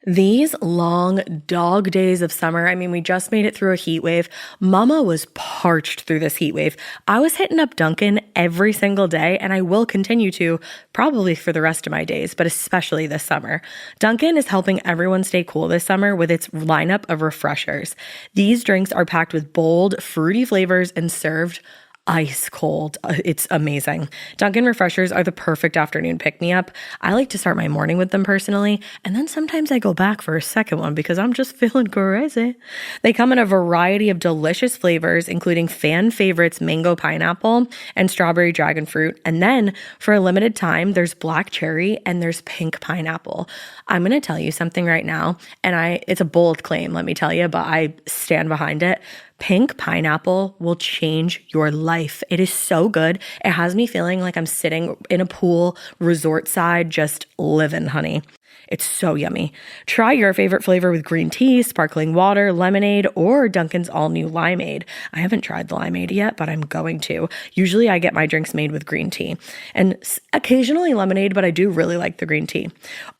These long dog days of summer, I mean, we just made it through a heat wave. Mama was parched through this heat wave. I was hitting up Dunkin' every single day, and I will continue to probably for the rest of my days, but especially this summer. Dunkin' is helping everyone stay cool this summer with its lineup of refreshers. These drinks are packed with bold, fruity flavors and served ice cold. It's amazing. Dunkin' refreshers are the perfect afternoon pick-me-up. I like to start my morning with them personally, and then sometimes I go back for a second one because I'm just feeling crazy. They come in a variety of delicious flavors, including fan favorites mango pineapple and strawberry dragon fruit. And then for a limited time, there's black cherry and there's pink pineapple. I'm going to tell you something right now, and it's a bold claim, let me tell you, but I stand behind it. Pink pineapple will change your life. It is so good. It has me feeling like I'm sitting in a pool, resort side, just living, honey. It's so yummy. Try your favorite flavor with green tea, sparkling water, lemonade, or Dunkin's all-new limeade. I haven't tried the limeade yet, but I'm going to. Usually I get my drinks made with green tea and occasionally lemonade, but I do really like the green tea.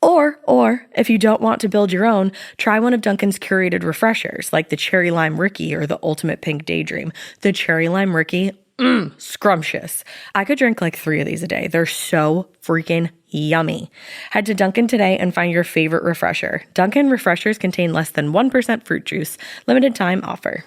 Or if you don't want to build your own, try one of Dunkin's curated refreshers like the Cherry Lime Ricky or the Ultimate Pink Daydream. The Cherry Lime Ricky, scrumptious. I could drink like 3 of these a day. They're so freaking yummy. Head to Dunkin' today and find your favorite refresher. Dunkin' refreshers contain less than 1% fruit juice. Limited time offer.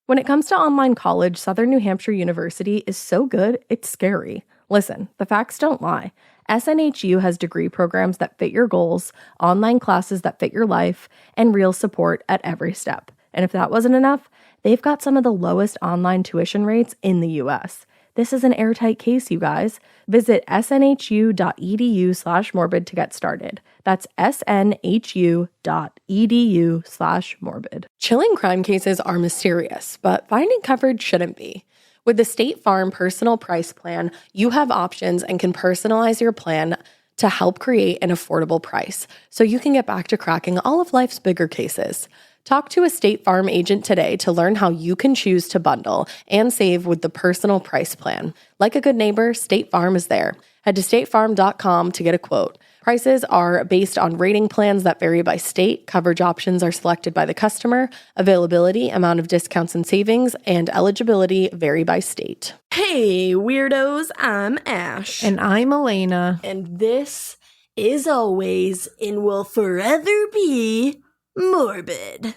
When it comes to online college, Southern New Hampshire University is so good, it's scary. Listen, the facts don't lie. SNHU has degree programs that fit your goals, online classes that fit your life, and real support at every step. And if that wasn't enough, they've got some of the lowest online tuition rates in the U.S. This is an airtight case, you guys. Visit snhu.edu/morbid to get started. That's snhu.edu/morbid. Chilling crime cases are mysterious, but finding coverage shouldn't be. With the State Farm Personal Price Plan, you have options and can personalize your plan to help create an affordable price so you can get back to cracking all of life's bigger cases. Talk to a State Farm agent today to learn how you can choose to bundle and save with the Personal Price Plan. Like a good neighbor, State Farm is there. Head to statefarm.com to get a quote. Prices are based on rating plans that vary by state. Coverage options are selected by the customer. Availability, amount of discounts and savings, and eligibility vary by state. Hey, weirdos, I'm Ash. And I'm Elena. And this is always and will forever be morbid.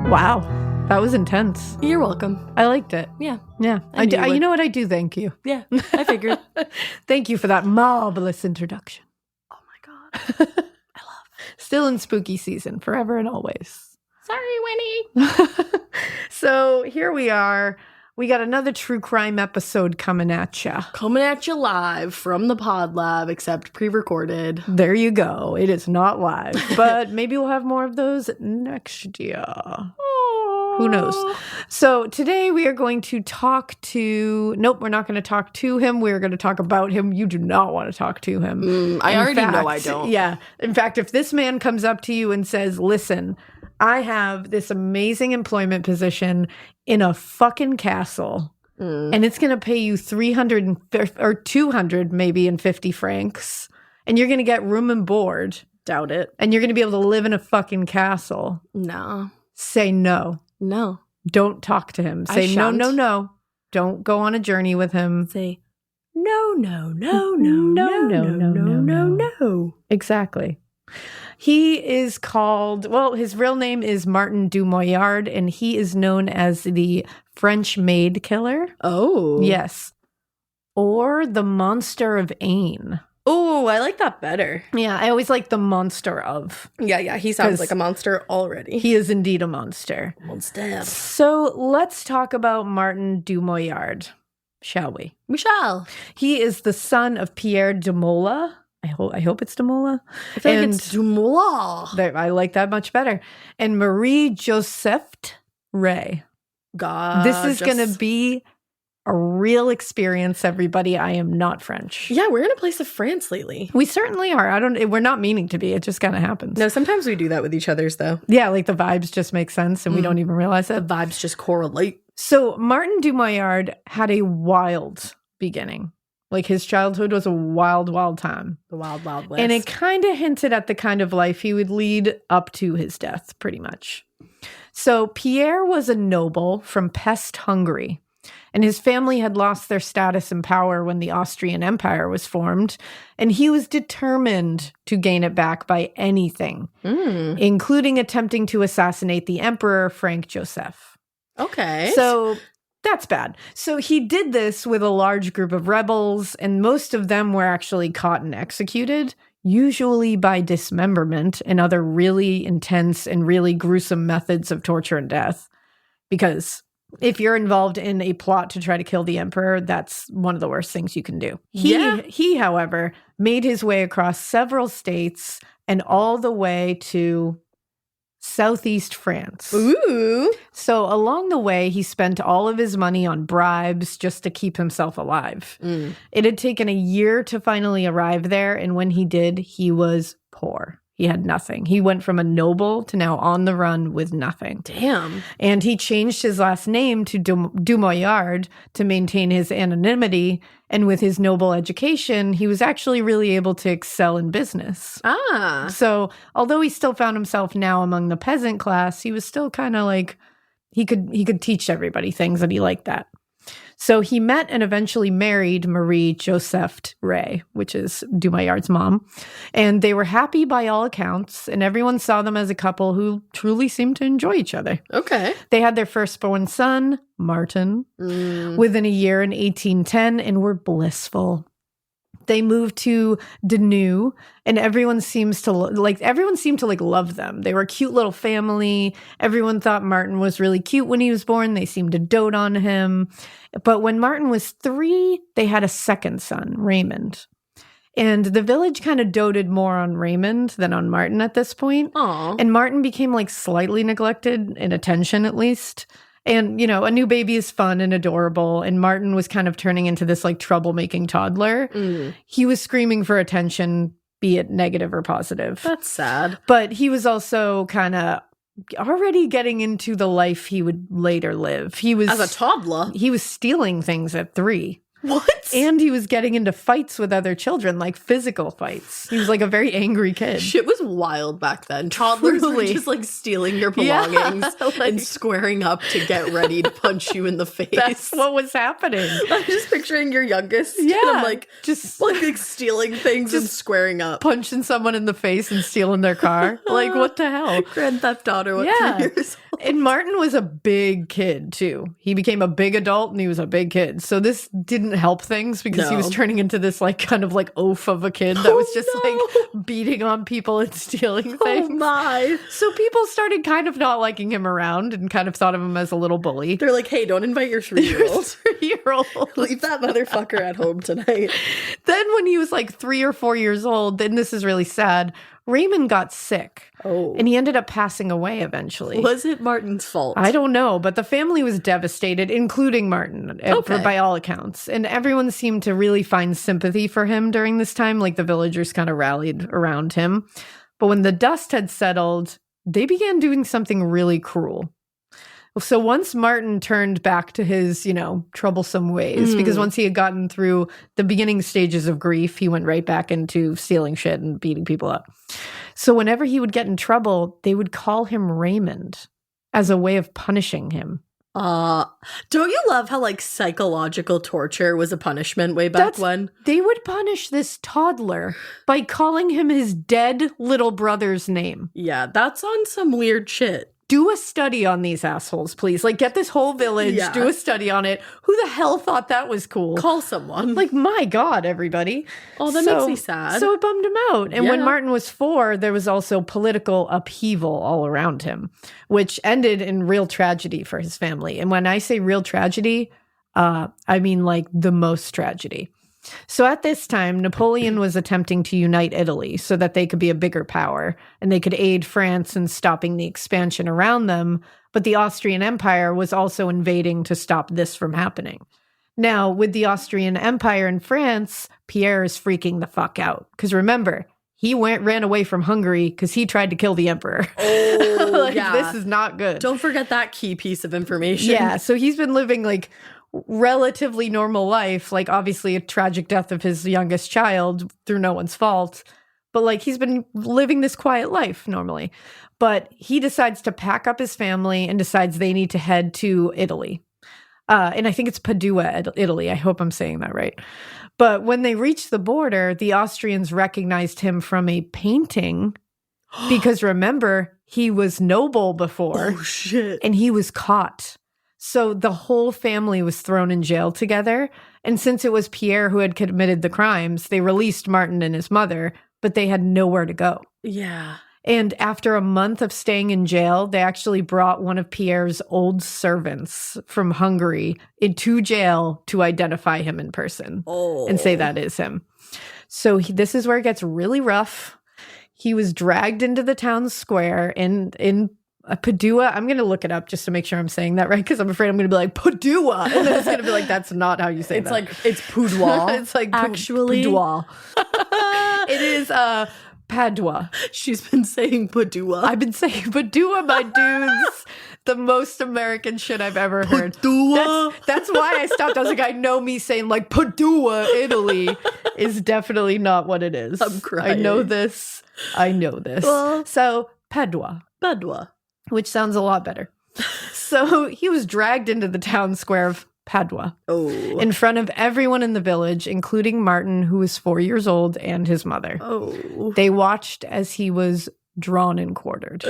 Wow, that was intense. You're welcome. I liked it. Yeah. Yeah. You know what? I do thank you. Yeah, I figured. Thank you for that marvelous introduction. Oh my God. I love it. Still in spooky season, forever and always. Sorry, Winnie. So here we are. We got another true crime episode coming at ya. Coming at you live from the Pod Lab, except pre-recorded. There you go. It is not live, but maybe we'll have more of those next year. Who knows? So today we are going to talk to... Nope, we're not going to talk to him. We're going to talk about him. You do not want to talk to him. I already know I don't. Yeah. In fact, if this man comes up to you and says, listen, I have this amazing employment position in a fucking castle, and it's going to pay you 300 or 200 maybe and 50 francs, and you're going to get room and board. Doubt it. And you're going to be able to live in a fucking castle. No. Say no. No. Don't talk to him. Say no, no, no. Don't go on a journey with him. Say no, no, no, no, no, no, no, no, no. Exactly. He is called, well, his real name is Martin Dumollard, and he is known as the French Maid Killer. Oh. Yes. Or the Monster of Ain. Oh, I like that better. Yeah, I always like the Monster of. Yeah, he sounds like a monster already. He is indeed a monster. Monster. So let's talk about Martin Dumollard, shall we? We shall. He is the son of Pierre Dumollard. I hope it's Dumollard. I feel like it's Dumollard. I like that much better. And Marie Josephte Ray. God. This is going to be a real experience, everybody. I am not French. Yeah, we're in a place of France lately. We certainly are. We're not meaning to be. It just kind of happens. No, sometimes we do that with each other's, though. Yeah, like the vibes just make sense and we don't even realize it. The vibes just correlate. So Martin Dumollard had a wild beginning. Like his childhood was a wild, wild time. The wild, wild west. And it kind of hinted at the kind of life he would lead up to his death, pretty much. So Pierre was a noble from Pest, Hungary. And his family had lost their status and power when the Austrian Empire was formed. And he was determined to gain it back by anything, including attempting to assassinate the emperor, Frank Joseph. Okay. So that's bad. So he did this with a large group of rebels, and most of them were actually caught and executed, usually by dismemberment and other really intense and really gruesome methods of torture and death. Because if you're involved in a plot to try to kill the emperor, that's one of the worst things you can do. He, however, made his way across several states and all the way to southeast France. Ooh. So along the way, he spent all of his money on bribes just to keep himself alive. It had taken a year to finally arrive there, and when he did, he was poor. He had nothing. He went from a noble to now on the run with nothing. Damn. And he changed his last name to Dumollard to maintain his anonymity. And with his noble education, he was actually really able to excel in business. Ah. So although he still found himself now among the peasant class, he was still kind of like, he could teach everybody things, and he liked that. So he met and eventually married Marie Joseph Ray, which is Dumoillard's mom. And they were happy by all accounts, and everyone saw them as a couple who truly seemed to enjoy each other. Okay. They had their firstborn son, Martin, within a year in 1810, and were blissful. They moved to Danu, and everyone seemed to love them. They were a cute little family. Everyone thought Martin was really cute when he was born. They seemed to dote on him. But when Martin was 3, they had a second son, Raymond. And the village kind of doted more on Raymond than on Martin at this point. Aww. And Martin became like slightly neglected in attention, at least. And, you know, a new baby is fun and adorable. And Martin was kind of turning into this like troublemaking toddler. He was screaming for attention, be it negative or positive. That's sad. But he was also kind of already getting into the life he would later live. He was, as a toddler, he was stealing things at 3. What? And he was getting into fights with other children, like physical fights. He was like a very angry kid. Shit was wild back then. Toddlers were Truly. just like stealing your belongings like- and squaring up to get ready to punch you in the face. That's what was happening. I'm just picturing your youngest. Yeah. And I'm like, Just like stealing things and squaring up. punching someone in the face and stealing their car. Like, what the hell? Grand Theft Auto at Yeah. 3 years old. And Martin was a big kid, too. He became a big adult and he was a big kid. So this didn't help things because he was No. turning into this, like, kind of like oaf of a kid that was just, like, beating on people and stealing Oh things. my. So people started kind of not liking him around and kind of thought of him as a little bully. They're like, hey, don't invite your 3-year-old. 3-year-old. Leave that motherfucker at home tonight. Then when he was like 3 or 4 years old, then this is really sad, Raymond got sick. Oh. And he ended up passing away eventually. Was it Martin's fault? I don't know, but the family was devastated, including Martin, by all accounts. And everyone seemed to really find sympathy for him during this time. Like the villagers kind of rallied around him. But when the dust had settled, they began doing something really cruel. So once Martin turned back to his, troublesome ways, because once he had gotten through the beginning stages of grief, he went right back into stealing shit and beating people up. So whenever he would get in trouble, they would call him Raymond as a way of punishing him. Don't you love how like psychological torture was a punishment way back when? They would punish this toddler by calling him his dead little brother's name. Yeah, that's on some weird shit. Do a study on these assholes, please. Like, get this whole village, do a study on it. Who the hell thought that was cool? Call someone. Like, my God, everybody. Oh, that makes me sad. So it bummed him out. And when Yeah. Martin was 4, there was also political upheaval all around him, which ended in real tragedy for his family. And when I say real tragedy, I mean like the most tragedy. So at this time, Napoleon was attempting to unite Italy so that they could be a bigger power and they could aid France in stopping the expansion around them. But the Austrian Empire was also invading to stop this from happening. Now, with the Austrian Empire in France, Pierre is freaking the fuck out. Because remember, he ran away from Hungary because he tried to kill the emperor. Oh, yeah. This is not good. Don't forget that key piece of information. Yeah, so he's been living like relatively normal life, like obviously a tragic death of his youngest child through no one's fault. But like he's been living this quiet life normally. But he decides to pack up his family and decides they need to head to Italy. And I think it's Padua, Italy. I hope I'm saying that right. But when they reached the border, the Austrians recognized him from a painting because remember, he was noble before. Oh, shit. And he was caught. So the whole family was thrown in jail together. And since it was Pierre who had committed the crimes, they released Martin and his mother, but they had nowhere to go. Yeah. And after a month of staying in jail, they actually brought one of Pierre's old servants from Hungary into jail to identify him in person and say that is him. So this is where it gets really rough. He was dragged into the town square in Padua. I'm going to look it up just to make sure I'm saying that right, because I'm afraid I'm going to be like, Padua. And then it's going to be like, that's not how you say it's that. Like, it's Poudoir. It's like, actually. Padua. It is Padua. She's been saying Padua. I've been saying Padua, my dudes. The most American shit I've ever heard. Padua. That's why I stopped. I was like, I know me saying like Padua, Italy is definitely not what it is. I'm crying. I know this. Well, So Padua, which sounds a lot better. So he was dragged into the town square of Padua in front of everyone in the village, including Martin, who was 4 years old, and his mother. They watched as he was drawn and quartered.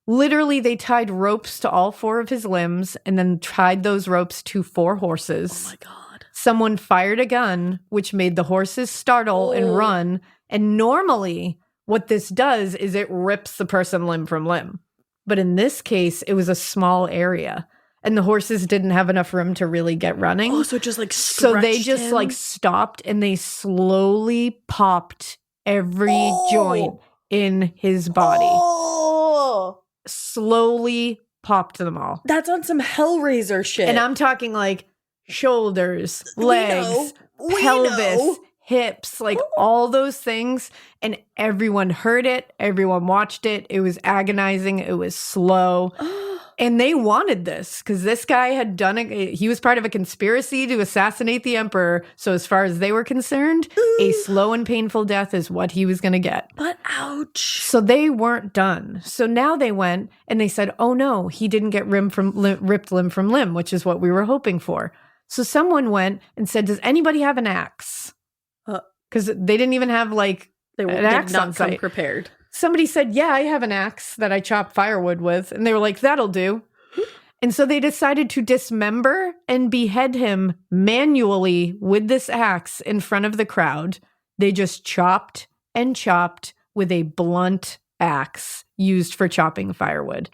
Literally, they tied ropes to all 4 of his limbs and then tied those ropes to 4 horses. Oh my God. Someone fired a gun, which made the horses startle and run. And normally, what this does is it rips the person limb from limb. But in this case, it was a small area. And the horses didn't have enough room to really get running. Oh, so it just like so they just him? Like stopped and they slowly popped every joint in his body. Slowly popped them all. That's on some Hellraiser shit. And I'm talking like shoulders, legs, pelvis, hips, like all those things. And everyone heard it. Everyone watched it. It was agonizing. It was slow. And they wanted this because this guy had done it. He was part of a conspiracy to assassinate the emperor. So as far as they were concerned, a slow and painful death is what he was going to get. But ouch. So they weren't done. So now they went and they said, oh no, he didn't get ripped limb from limb, which is what we were hoping for. So someone went and said, does anybody have an axe? Because they didn't even have like an axe on site. Prepared. Somebody said, yeah, I have an axe that I chop firewood with. And they were like, that'll do. And so they decided to dismember and behead him manually with this axe in front of the crowd. They just chopped and chopped with a blunt axe used for chopping firewood.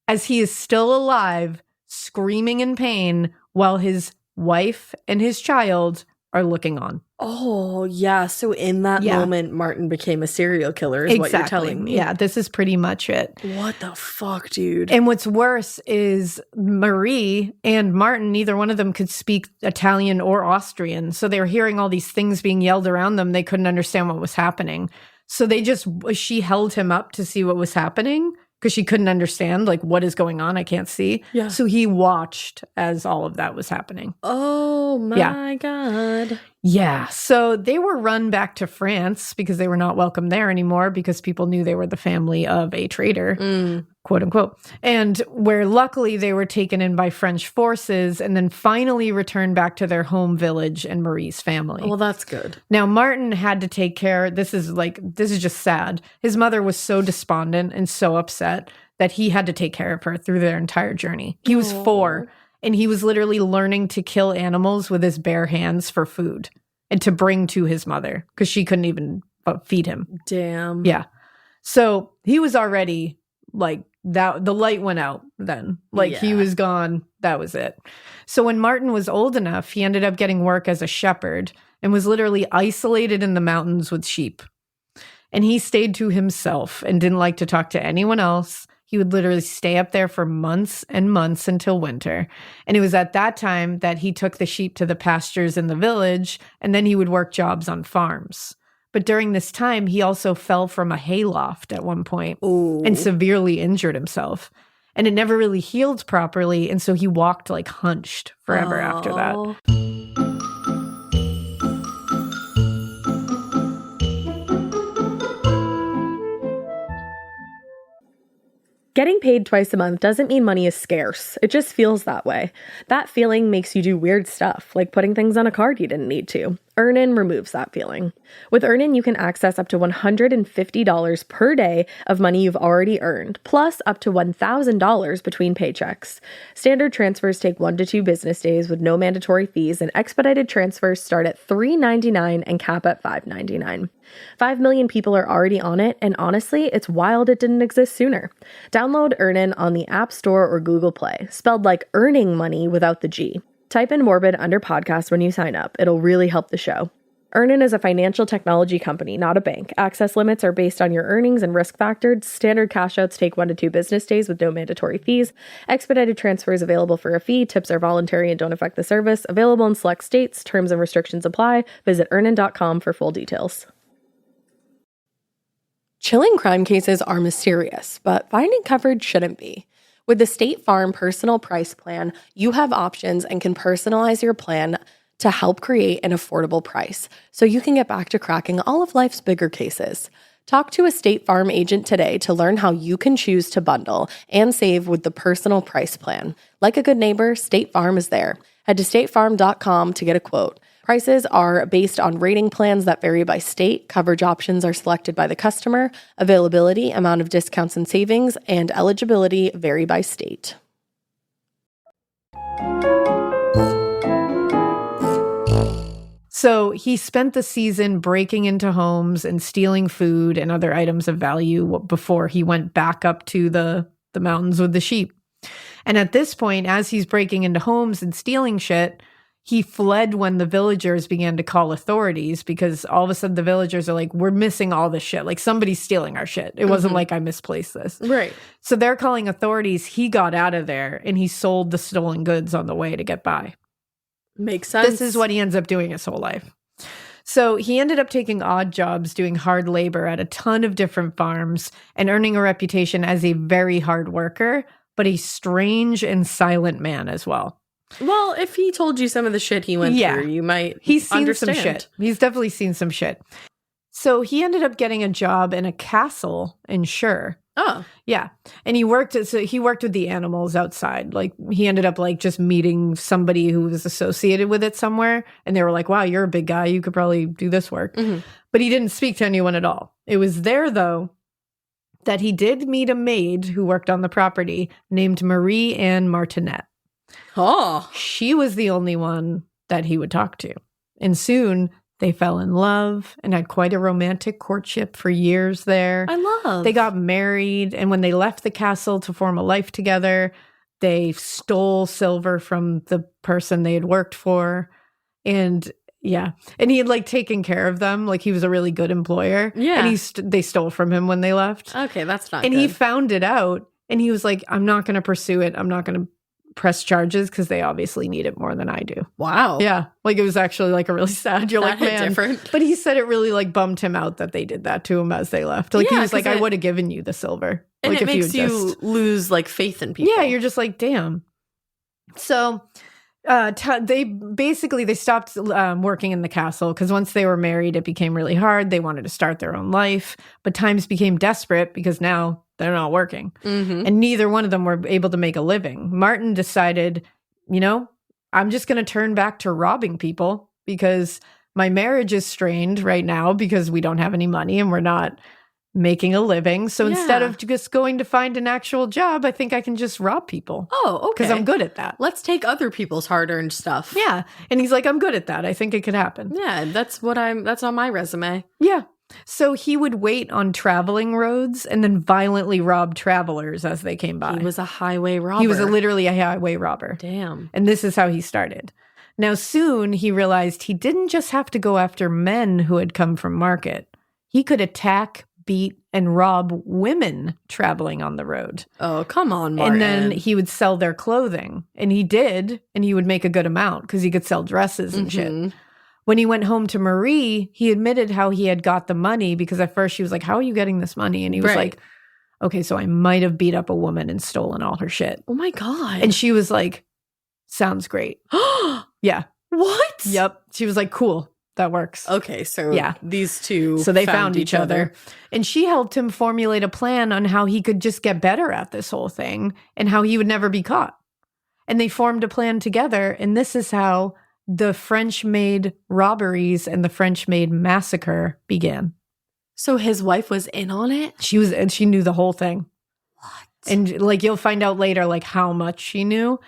As he is still alive, screaming in pain, while his wife and his child are looking on. Oh, yeah. So in that moment, Martin became a serial killer is what you're telling me. Yeah, this is pretty much it. What the fuck, dude? And what's worse is Marie and Martin, neither one of them could speak Italian or Austrian. So they were hearing all these things being yelled around them. They couldn't understand what was happening. So she held him up to see what was happening because she couldn't understand, like, what is going on? I can't see. Yeah. So he watched as all of that was happening. Oh, my God. Yeah. So they were run back to France because they were not welcome there anymore because people knew they were the family of a traitor, quote unquote. And where luckily they were taken in by French forces and then finally returned back to their home village and Marie's family. Well, that's good. Now, Martin had to take care. This is just sad. His mother was so despondent and so upset that he had to take care of her through their entire journey. He was 4. And he was literally learning to kill animals with his bare hands for food and to bring to his mother because she couldn't even feed him. Damn. Yeah. So he was already like that. The light went out then. Like he was gone. That was it. So when Martin was old enough, he ended up getting work as a shepherd and was literally isolated in the mountains with sheep. And he stayed to himself and didn't like to talk to anyone else. He would literally stay up there for months and months until winter. And it was at that time that he took the sheep to the pastures in the village, and then he would work jobs on farms. But during this time, he also fell from a hayloft at one point and severely injured himself. And it never really healed properly, and so he walked like hunched forever after that. Getting paid twice a month doesn't mean money is scarce. It just feels that way. That feeling makes you do weird stuff, like putting things on a card you didn't need to. Earnin removes that feeling. With Earnin, you can access up to $150 per day of money you've already earned, plus up to $1,000 between paychecks. Standard transfers take 1 to 2 business days with no mandatory fees, and expedited transfers start at $3.99 and cap at $5.99. 5 million people are already on it, and honestly, it's wild it didn't exist sooner. Download Earnin on the App Store or Google Play, spelled like earning money without the G. Type in Morbid under podcast when you sign up. It'll really help the show. Earnin is a financial technology company, not a bank. Access limits are based on your earnings and risk factors. Standard cash outs take 1 to 2 business days with no mandatory fees. Expedited transfers available for a fee. Tips are voluntary and don't affect the service. Available in select states. Terms and restrictions apply. Visit earnin.com for full details. Chilling crime cases are mysterious, but finding coverage shouldn't be. With the State Farm Personal Price Plan, you have options and can personalize your plan to help create an affordable price so you can get back to cracking all of life's bigger cases. Talk to a State Farm agent today to learn how you can choose to bundle and save with the Personal Price Plan. Like a good neighbor, State Farm is there. Head to statefarm.com to get a quote. Prices are based on rating plans that vary by state. Coverage options are selected by the customer. Availability, amount of discounts and savings, and eligibility vary by state. So he spent the season breaking into homes and stealing food and other items of value before he went back up to the mountains with the sheep. And at this point, as he's breaking into homes and stealing shit, he fled when the villagers began to call authorities, because all of a sudden the villagers are like, we're missing all this shit. Like, somebody's stealing our shit. It wasn't like I misplaced this. Right. So they're calling authorities. He got out of there and he sold the stolen goods on the way to get by. Makes sense. This is what he ends up doing his whole life. So he ended up taking odd jobs, doing hard labor at a ton of different farms and earning a reputation as a very hard worker, but a strange and silent man as well. Well, if he told you some of the shit he went through, you might He's seen understand. some shit. He's definitely seen some shit. So he ended up getting a job in a castle in Shire. Oh. Yeah. And he worked with the animals outside. Like, he ended up like just meeting somebody who was associated with it somewhere. And they were like, wow, you're a big guy. You could probably do this work. Mm-hmm. But he didn't speak to anyone at all. It was there, though, that he did meet a maid who worked on the property named Marie Anne Martinet. Oh. She was the only one that he would talk to. And soon they fell in love and had quite a romantic courtship for years there. I love. They got married, and when they left the castle to form a life together, they stole silver from the person they had worked for. And yeah, and he had like taken care of them. Like, he was a really good employer. Yeah. And they stole from him when they left. Okay, that's not and good. He found it out, and he was like, I'm not going to pursue it. I'm not going to press charges because they obviously need it more than I do. Wow. Yeah. Like, it was actually like a really sad. You're like, man. Different. But he said it really like bummed him out that they did that to him as they left. Like, he was like, I would have given you the silver. And like, it makes you lose like faith in people. Yeah. You're just like, damn. So they stopped working in the castle because once they were married, it became really hard. They wanted to start their own life, but times became desperate because now they're not working. Mm-hmm. And neither one of them were able to make a living. Martin decided, I'm just going to turn back to robbing people because my marriage is strained right now because we don't have any money and we're not making a living. So instead of just going to find an actual job, I think I can just rob people. Oh, okay. Because I'm good at that. Let's take other people's hard-earned stuff. Yeah. And he's like, I'm good at that. I think it could happen. Yeah, that's on my resume. Yeah. So he would wait on traveling roads and then violently rob travelers as they came by. He was a highway robber. He was literally a highway robber. Damn. And this is how he started. Now, soon he realized he didn't just have to go after men who had come from market. He could attack beat, and rob women traveling on the road. Oh, come on, Martin. And then he would sell their clothing. And he did, and he would make a good amount because he could sell dresses and shit. When he went home to Marie, he admitted how he had got the money because at first she was like, how are you getting this money? And he was like, okay, so I might have beat up a woman and stolen all her shit. Oh my God. And she was like, sounds great. Yeah. What? Yep. She was like, cool. That works. Okay, so these two So they found each other. And she helped him formulate a plan on how he could just get better at this whole thing and how he would never be caught. And they formed a plan together. And this is how the French Maid robberies and the French Maid massacre began. So his wife was in on it? She knew the whole thing. What? And like you'll find out later like how much she knew.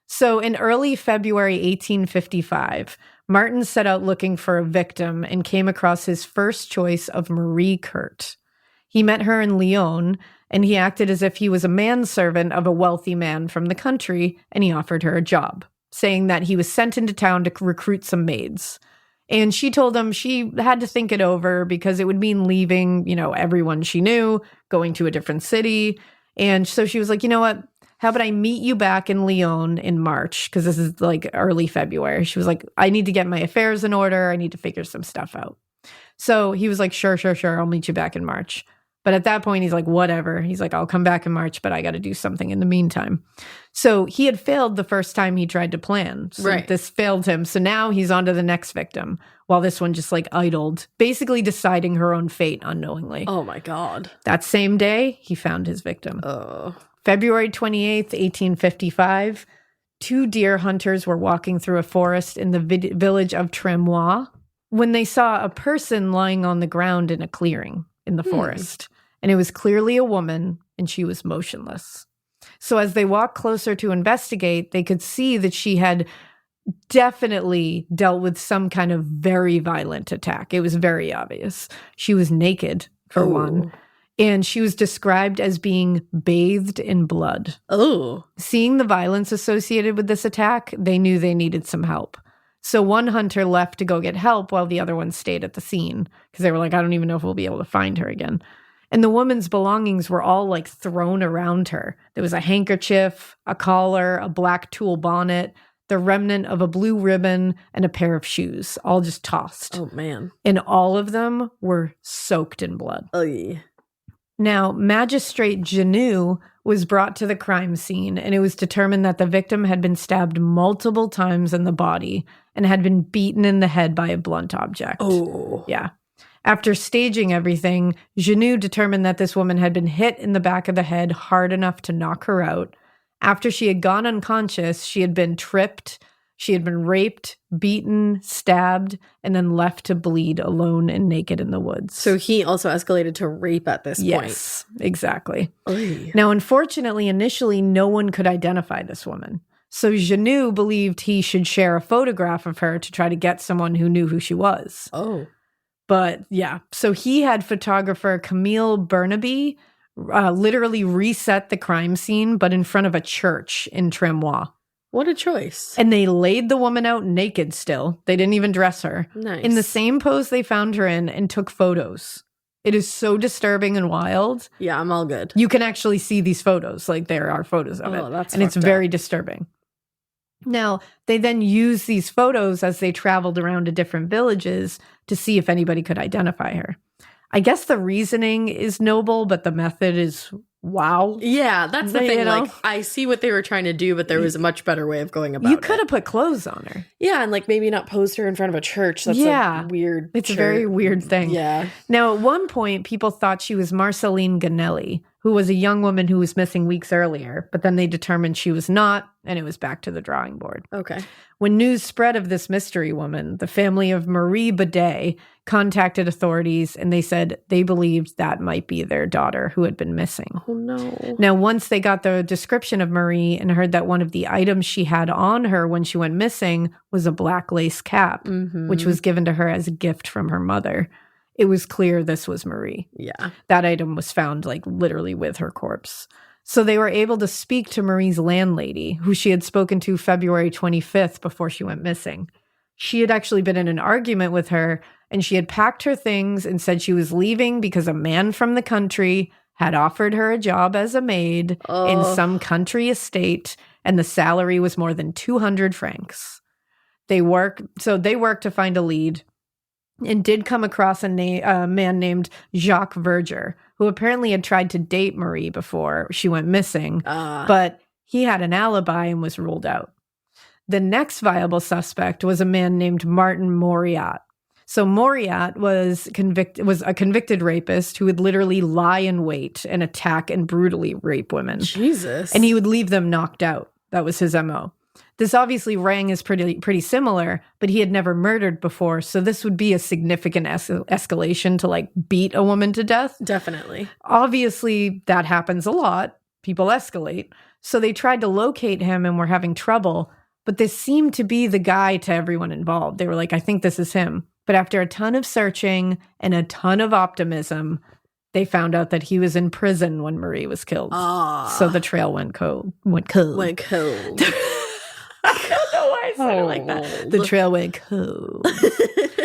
So in early February 1855, Martin set out looking for a victim and came across his first choice of Marie Kurt. He met her in Lyon, and he acted as if he was a manservant of a wealthy man from the country, and he offered her a job, saying that he was sent into town to recruit some maids. And she told him she had to think it over because it would mean leaving, everyone she knew, going to a different city. And so she was like, you know what? How about I meet you back in Lyon in March? Because this is like early February. She was like, I need to get my affairs in order. I need to figure some stuff out. So he was like, sure. I'll meet you back in March. But at that point, he's like, whatever. He's like, I'll come back in March, but I got to do something in the meantime. So he had failed the first time he tried to plan. So this failed him. So now he's on to the next victim while this one just like idled, basically deciding her own fate unknowingly. Oh my God. That same day, he found his victim. Oh. February 28th, 1855, two deer hunters were walking through a forest in the village of Tremois when they saw a person lying on the ground in a clearing in the forest. And it was clearly a woman, and she was motionless. So as they walked closer to investigate, they could see that she had definitely dealt with some kind of very violent attack. It was very obvious. She was naked, for one. And she was described as being bathed in blood. Oh. Seeing the violence associated with this attack, they knew they needed some help. So one hunter left to go get help while the other one stayed at the scene because they were like, I don't even know if we'll be able to find her again. And the woman's belongings were all like thrown around her. There was a handkerchief, a collar, a black tulle bonnet, the remnant of a blue ribbon, and a pair of shoes, all just tossed. Oh, man. And all of them were soaked in blood. Oh, yeah. Now, Magistrate Genoux was brought to the crime scene, and it was determined that the victim had been stabbed multiple times in the body and had been beaten in the head by a blunt object. Oh. Yeah. After staging everything, Genoux determined that this woman had been hit in the back of the head hard enough to knock her out. After she had gone unconscious, she had been tripped, she had been raped, beaten, stabbed, and then left to bleed alone and naked in the woods. So he also escalated to rape at this point. Yes, exactly. Oy. Now, unfortunately, initially, no one could identify this woman. So Genoux believed he should share a photograph of her to try to get someone who knew who she was. Oh. But yeah, so he had photographer Camille Burnaby literally reset the crime scene, but in front of a church in Tremois. What a choice. And they laid the woman out naked still. They didn't even dress her. Nice. In the same pose they found her in and took photos. It is so disturbing and wild. Yeah, I'm all good. You can actually see these photos. Like there are photos of it. That's and it's fucked very up. disturbing. Now, they then used these photos as they traveled around to different villages to see if anybody could identify her. I guess the reasoning is noble, but the method is wow. Yeah, that's the You thing. know? Like, I see what they were trying to do, but there was a much better way of going about it. You could have put clothes on her. Yeah, and like maybe not post her in front of a church. That's Yeah. a weird It's a very weird thing. Yeah. Now, at one point, people thought she was Marceline Ganelli, who was a young woman who was missing weeks earlier, but then they determined she was not, and it was back to the drawing board. Okay. When news spread of this mystery woman, the family of Marie Bidet contacted authorities, and they said they believed that might be their daughter who had been missing. Oh, no. Now, once they got the description of Marie and heard that one of the items she had on her when she went missing was a black lace cap, which was given to her as a gift from her mother, it was clear this was Marie. Yeah. That item was found like literally with her corpse. So they were able to speak to Marie's landlady, who she had spoken to February 25th before she went missing. She had actually been in an argument with her, and she had packed her things and said she was leaving because a man from the country had offered her a job as a maid in some country estate, and the salary was more than 200 francs. They worked to find a lead and did come across a man named Jacques Verger, who apparently had tried to date Marie before she went missing, but he had an alibi and was ruled out. The next viable suspect was a man named Martin Moriat. So Moriat was a convicted rapist who would literally lie in wait and attack and brutally rape women. Jesus. And he would leave them knocked out. That was his MO. This obviously rang as pretty similar, but he had never murdered before, so this would be a significant escalation to like beat a woman to death. Definitely. Obviously, that happens a lot. People escalate. So they tried to locate him and were having trouble, but this seemed to be the guy to everyone involved. They were like, I think this is him. But after a ton of searching and a ton of optimism, they found out that he was in prison when Marie was killed. So the trail went cold. Went cold. I don't know why I said it like that. The trail went cold.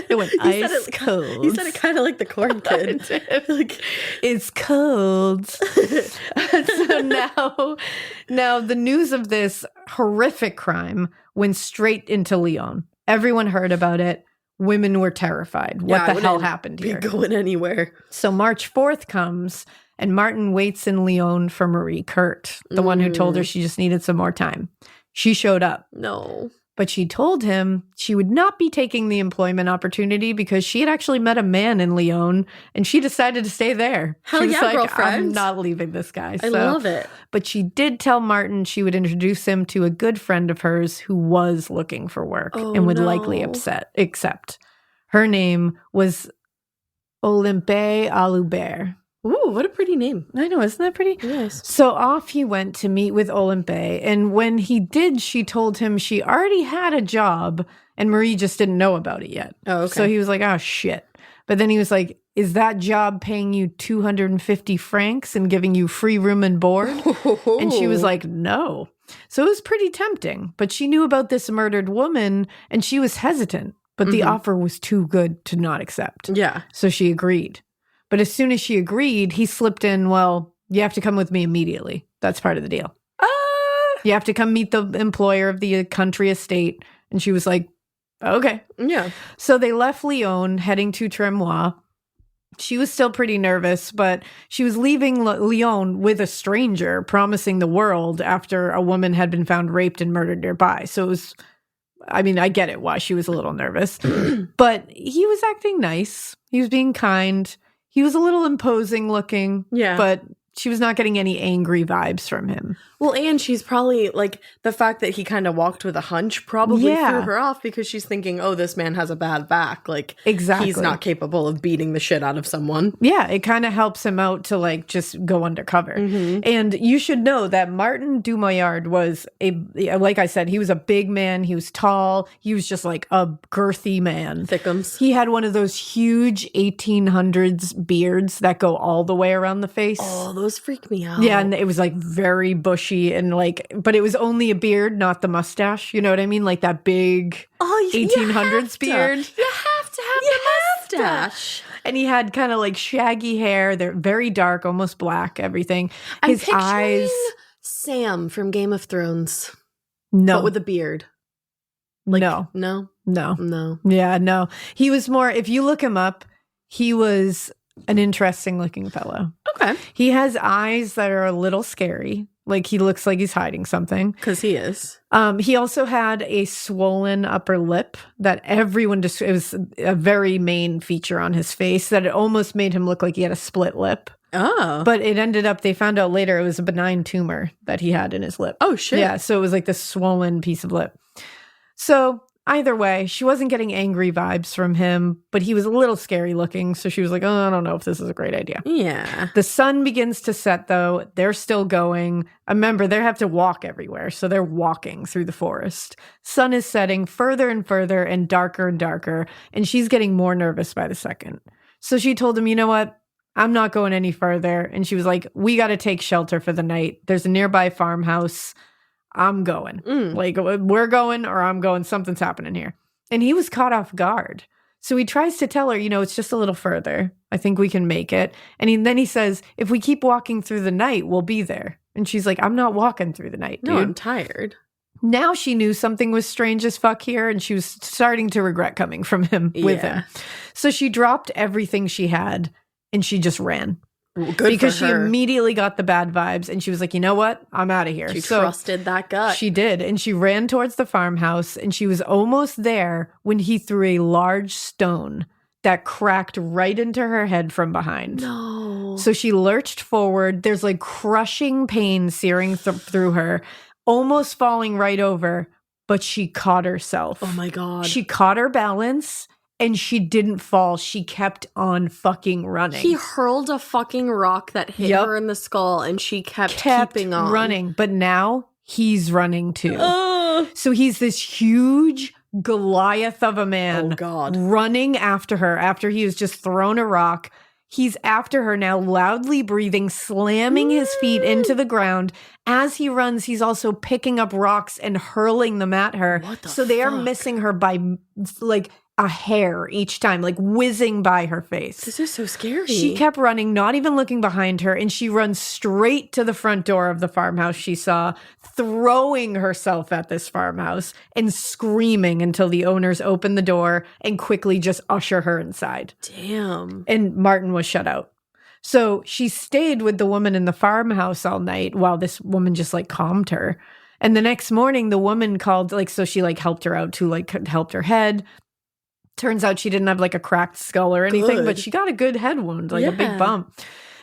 It went ice cold. You said it kind of like the corn kid. Like, it's cold. So now the news of this horrific crime went straight into Lyon. Everyone heard about it. Women were terrified. What the hell happened here? Be going anywhere. So March 4th comes, and Martin waits in Lyon for Marie Kurt, the one who told her she just needed some more time. She showed up. No. But she told him she would not be taking the employment opportunity because she had actually met a man in Lyon, and she decided to stay there. Hell she was yeah, like, girlfriend. I'm not leaving this guy. I love it. But she did tell Martin she would introduce him to a good friend of hers who was looking for work and would likely accept. Her name was Olympe Aloubert. Ooh, what a pretty name. I know, isn't that pretty? Yes. So off he went to meet with Olympe, and when he did, she told him she already had a job, and Marie just didn't know about it yet. Oh, okay. So he was like, oh, shit. But then he was like, is that job paying you 250 francs and giving you free room and board? And she was like, no. So it was pretty tempting, but she knew about this murdered woman, and she was hesitant, but the offer was too good to not accept. Yeah. So she agreed. But as soon as she agreed, he slipped in, well, you have to come with me immediately. That's part of the deal. You have to come meet the employer of the country estate. And she was like, okay. Yeah. So they left Lyon, heading to Tremois. She was still pretty nervous, but she was leaving Lyon with a stranger, promising the world after a woman had been found raped and murdered nearby. So it was, I mean, I get it why she was a little nervous. But he was acting nice. He was being kind. He was a little imposing looking, but she was not getting any angry vibes from him. Well, and she's probably, like, the fact that he kind of walked with a hunch probably threw her off because she's thinking, oh, this man has a bad back. Like, exactly. He's not capable of beating the shit out of someone. Yeah, it kind of helps him out to, like, just go undercover. And you should know that Martin Dumollard was, like I said, he was a big man. He was tall. He was just, like, a girthy man. Thickums. He had one of those huge 1800s beards that go all the way around the face. Oh, those freak me out. Yeah, and it was, like, very bushy and, like, but it was only a beard, not the mustache. You know what I mean? Like that big 1800s beard. You have to have the mustache. And he had kind of like shaggy hair. They're very dark, almost black, everything. His eyes. Sam from Game of Thrones. No. But with a beard. Like, No. No. Yeah, no. He was more, if you look him up, he was an interesting looking fellow. Okay. He has eyes that are a little scary. Like he looks like he's hiding something. Because he is. He also had a swollen upper lip that everyone just, it was a very main feature on his face that it almost made him look like he had a split lip. Oh. But it ended up, they found out later it was a benign tumor that he had in his lip. Oh, shit. Yeah, so it was like this swollen piece of lip. So either way, she wasn't getting angry vibes from him, but he was a little scary looking. So she was like, oh, I don't know if this is a great idea. Yeah. The sun begins to set, though. They're still going. Remember, they have to walk everywhere. So they're walking through the forest. Sun is setting further and further and darker. And she's getting more nervous by the second. So she told him, you know what? I'm not going any further. And she was like, we got to take shelter for the night. There's a nearby farmhouse. I'm going. Like, we're going or I'm going. Something's happening here. And he was caught off guard. So he tries to tell her, it's just a little further. I think we can make it. And then he says, if we keep walking through the night, we'll be there. And she's like, I'm not walking through the night, dude. No, I'm tired. Now she knew something was strange as fuck here, and she was starting to regret coming from him with him. So she dropped everything she had, and she just ran. Well, good because for she her. immediately got the bad vibes, and she was like, you know what? I'm out of here. She trusted that gut. She did, and she ran towards the farmhouse, and she was almost there when he threw a large stone that cracked right into her head from behind. No. So she lurched forward. There's like crushing pain searing through her, almost falling right over, but she caught herself. Oh my God. She caught her balance and she didn't fall. She kept on fucking running. He hurled a fucking rock that hit her in the skull and she kept keeping on. Running. But now he's running too. So he's this huge Goliath of a man running after her after he was just thrown a rock. He's after her now, loudly breathing, slamming his feet into the ground. As he runs, he's also picking up rocks and hurling them at her. So they are missing her by like a hair each time, like whizzing by her face. This is so scary. She kept running, not even looking behind her, and she runs straight to the front door of the farmhouse she saw, throwing herself at this farmhouse and screaming until the owners open the door and quickly just usher her inside. Damn. And Martin was shut out. So she stayed with the woman in the farmhouse all night while this woman just like calmed her. And the next morning, the woman called, so she helped her out to helped her head. Turns out she didn't have a cracked skull or anything, but she got a good head wound, a big bump.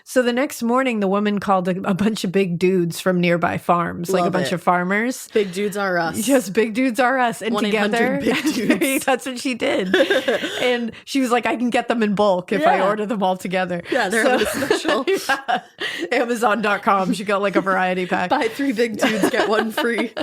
So the next morning, the woman called a bunch of big dudes from nearby farms, a bunch of farmers. Big dudes are us. Yes, big dudes are us. And together, big dudes. that's what she did. And she was like, I can get them in bulk if I order them all together. Yeah, they're having a special. Amazon.com. She got a variety pack. Buy 3 big dudes, get 1 free.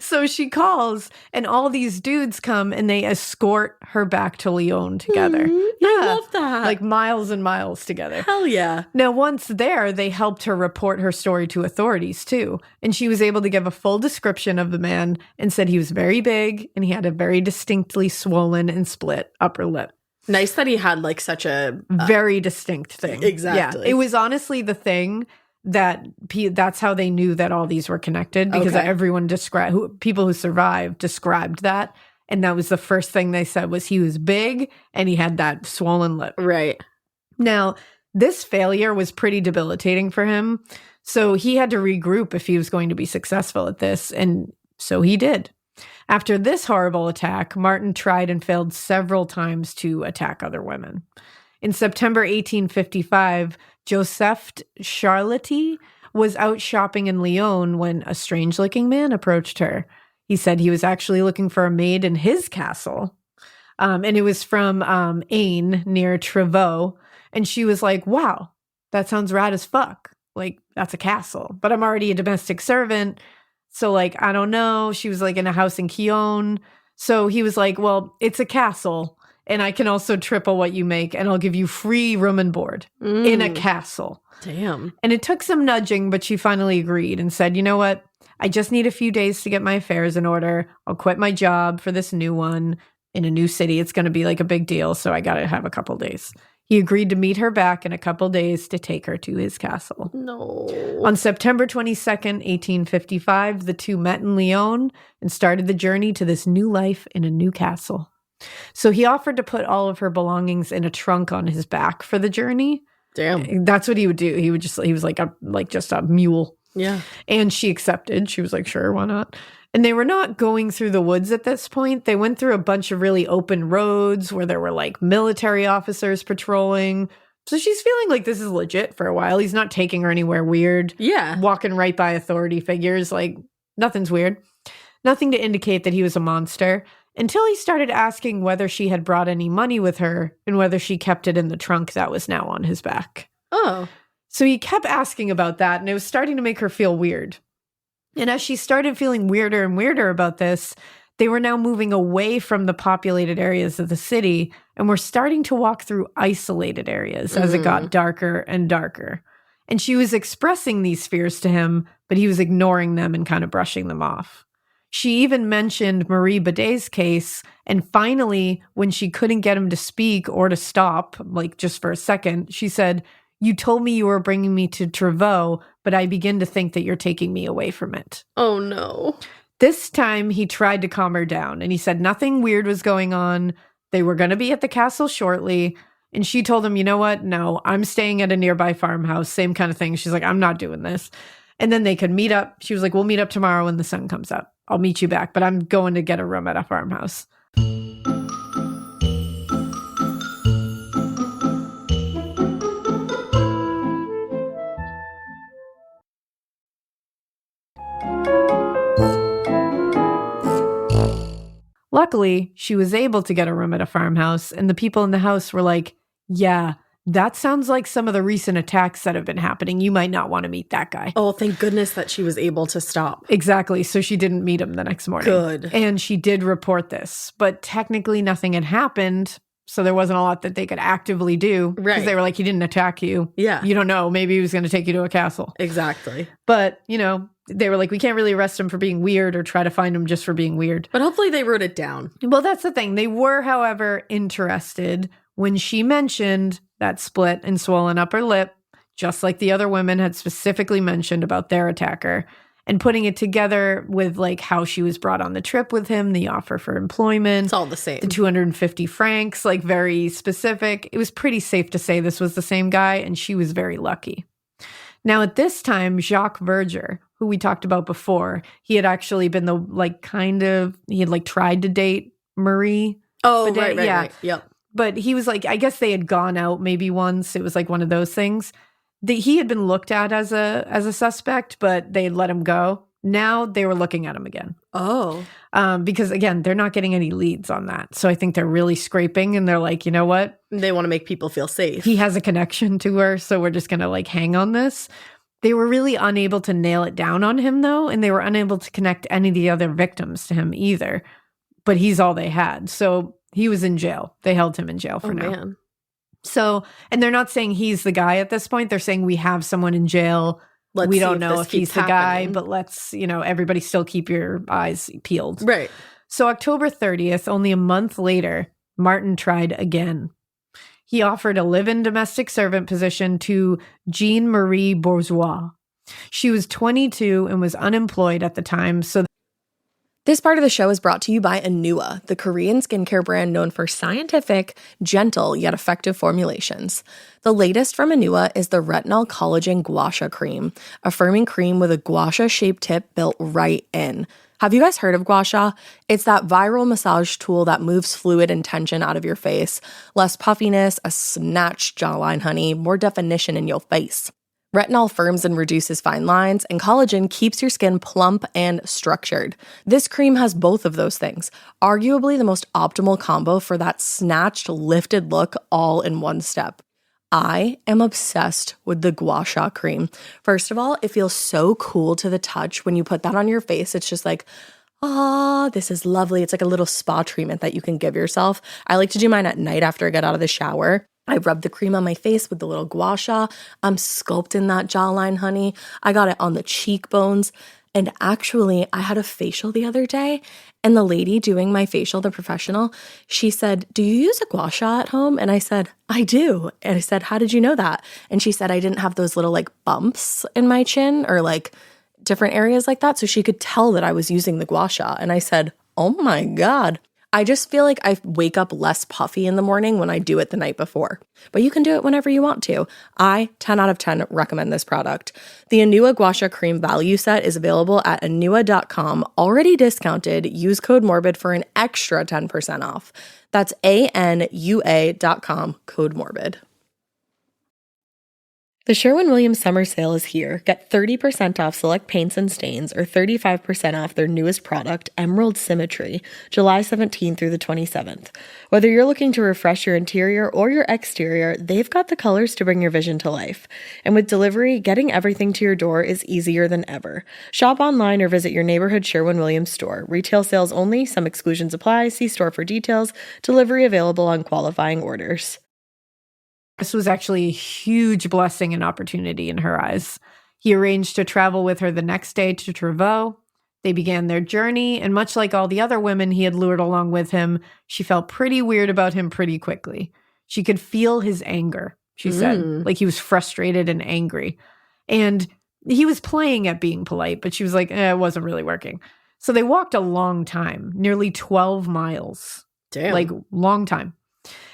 So she calls, and all these dudes come, and they escort her back to Lyon together. I love that. Miles and miles together. Hell yeah. Now, once there, they helped her report her story to authorities, too. And she was able to give a full description of the man and said he was very big, and he had a very distinctly swollen and split upper lip. Nice that he had such a very distinct thing. Exactly. Yeah, it was honestly the thing that's how they knew that all these were connected, because everyone people who survived described that. And that was the first thing they said was he was big and he had that swollen lip. Right. Now, this failure was pretty debilitating for him. So he had to regroup if he was going to be successful at this. And so he did. After this horrible attack, Martin tried and failed several times to attack other women. In September 1855, Joseph Charlotte was out shopping in Lyon when a strange-looking man approached her. He said he was actually looking for a maid in his castle. And it was from Ain near Trevaux. And she was like, wow, that sounds rad as fuck. That's a castle. But I'm already a domestic servant. So, I don't know. She was, in a house in Quillon. So he was like, well, it's a castle. And I can also triple what you make. And I'll give you free room and board in a castle. Damn. And it took some nudging, but she finally agreed and said, you know what? I just need a few days to get my affairs in order. I'll quit my job for this new one in a new city. It's going to be a big deal. So I got to have a couple days. He agreed to meet her back in a couple days to take her to his castle. No. On September 22nd, 1855, the two met in Lyon and started the journey to this new life in a new castle. So he offered to put all of her belongings in a trunk on his back for the journey. Damn. That's what he would do. He was just a mule. Yeah. And she accepted. She was like, sure, why not? And they were not going through the woods at this point. They went through a bunch of really open roads where there were military officers patrolling. So she's feeling like this is legit for a while. He's not taking her anywhere weird. Yeah. Walking right by authority figures. Nothing's weird. Nothing to indicate that he was a monster. Until he started asking whether she had brought any money with her and whether she kept it in the trunk that was now on his back. Oh. So he kept asking about that, and it was starting to make her feel weird. And as she started feeling weirder and weirder about this, they were now moving away from the populated areas of the city and were starting to walk through isolated areas as it got darker and darker. And she was expressing these fears to him, but he was ignoring them and kind of brushing them off. She even mentioned Marie Badet's case. And finally, when she couldn't get him to speak or to stop, like just for a second, she said, "You told me you were bringing me to Trevaux, but I begin to think that you're taking me away from it." Oh, no. This time, he tried to calm her down, and he said nothing weird was going on. They were going to be at the castle shortly. And she told him, "You know what? No, I'm staying at a nearby farmhouse." Same kind of thing. She's like, "I'm not doing this." And then they could meet up. She was like, "We'll meet up tomorrow when the sun comes up. I'll meet you back, but I'm going to get a room at a farmhouse." Luckily, she was able to get a room at a farmhouse, and the people in the house were like, "Yeah, that sounds like some of the recent attacks that have been happening. You might not want to meet that guy." Oh, thank goodness that she was able to stop. Exactly. So she didn't meet him the next morning. Good. And she did report this, but technically nothing had happened. So there wasn't a lot that they could actively do. Right. Because they were like, "He didn't attack you. Yeah. You don't know. Maybe he was going to take you to a castle." Exactly. But, they were like, "We can't really arrest him for being weird or try to find him just for being weird." But hopefully they wrote it down. Well, that's the thing. They were, however, interested when she mentioned that split and swollen upper lip, just like the other women had specifically mentioned about their attacker, and putting it together with like how she was brought on the trip with him, the offer for employment. It's all the same. The 250 francs, like very specific. It was pretty safe to say this was the same guy, and she was very lucky. Now, at this time, Jacques Verger, who we talked about before, he had actually been he had tried to date Marie. Oh, Bidet, right. Yep. But he was like, I guess they had gone out maybe once. It was like one of those things. He had been looked at as a suspect, but they had let him go. Now they were looking at him again. Oh. Because again, they're not getting any leads on that. So I think they're really scraping, and they're like, "You know what? They want to make people feel safe. He has a connection to her, so we're just going to hang on this." They were really unable to nail it down on him, though, and they were unable to connect any of the other victims to him either. But he's all they had. So he was in jail. They held him in jail for now. Man. So, and they're not saying he's the guy at this point. They're saying we have someone in jail. Let's we see don't if know this if he's keeps the guy, happening. but let's, everybody still keep your eyes peeled. Right. So October 30th, only a month later, Martin tried again. He offered a live-in domestic servant position to Jean-Marie Bourgeois. She was 22 and was unemployed at the time, so This part of the show is brought to you by Anua, the Korean skincare brand known for scientific, gentle, yet effective formulations. The latest from Anua is the Retinol Collagen Gua Sha Cream, a firming cream with a gua sha-shaped tip built right in. Have you guys heard of gua sha? It's that viral massage tool that moves fluid and tension out of your face. Less puffiness, a snatched jawline, honey, more definition in your face. Retinol firms and reduces fine lines, and collagen keeps your skin plump and structured. This cream has both of those things, arguably the most optimal combo for that snatched, lifted look all in one step. I am obsessed with the Gua Sha cream. First of all, it feels so cool to the touch. When you put that on your face, it's just like, this is lovely. It's like a little spa treatment that you can give yourself. I like to do mine at night after I get out of the shower. I rub the cream on my face with the little gua sha. I'm sculpting that jawline, honey. I got it on the cheekbones. And actually, I had a facial the other day, and the lady doing my facial, the professional, she said, "Do you use a gua sha at home?" And I said, "I do." And I said, "How did you know that?" And she said, "I didn't have those little bumps in my chin or different areas like that." So she could tell that I was using the gua sha. And I said, "Oh my God." I just feel like I wake up less puffy in the morning when I do it the night before. But you can do it whenever you want to. I, 10 out of 10, recommend this product. The Anua Gua Sha Cream Value Set is available at anua.com, already discounted. Use code MORBID for an extra 10% off. That's ANUA.com, code MORBID. The Sherwin-Williams summer sale is here. Get 30% off select paints and stains or 35% off their newest product, Emerald Symmetry, July 17th through the 27th. Whether you're looking to refresh your interior or your exterior, they've got the colors to bring your vision to life. And with delivery, getting everything to your door is easier than ever. Shop online or visit your neighborhood Sherwin-Williams store. Retail sales only. Some exclusions apply. See store for details. Delivery available on qualifying orders. This was actually a huge blessing and opportunity in her eyes. He arranged to travel with her the next day to Trevaux. They began their journey, and much like all the other women he had lured along with him, she felt pretty weird about him pretty quickly. She could feel his anger, she said, like he was frustrated and angry. And he was playing at being polite, but she was like, it wasn't really working. So they walked a long time, nearly 12 miles. Damn. Like, long time.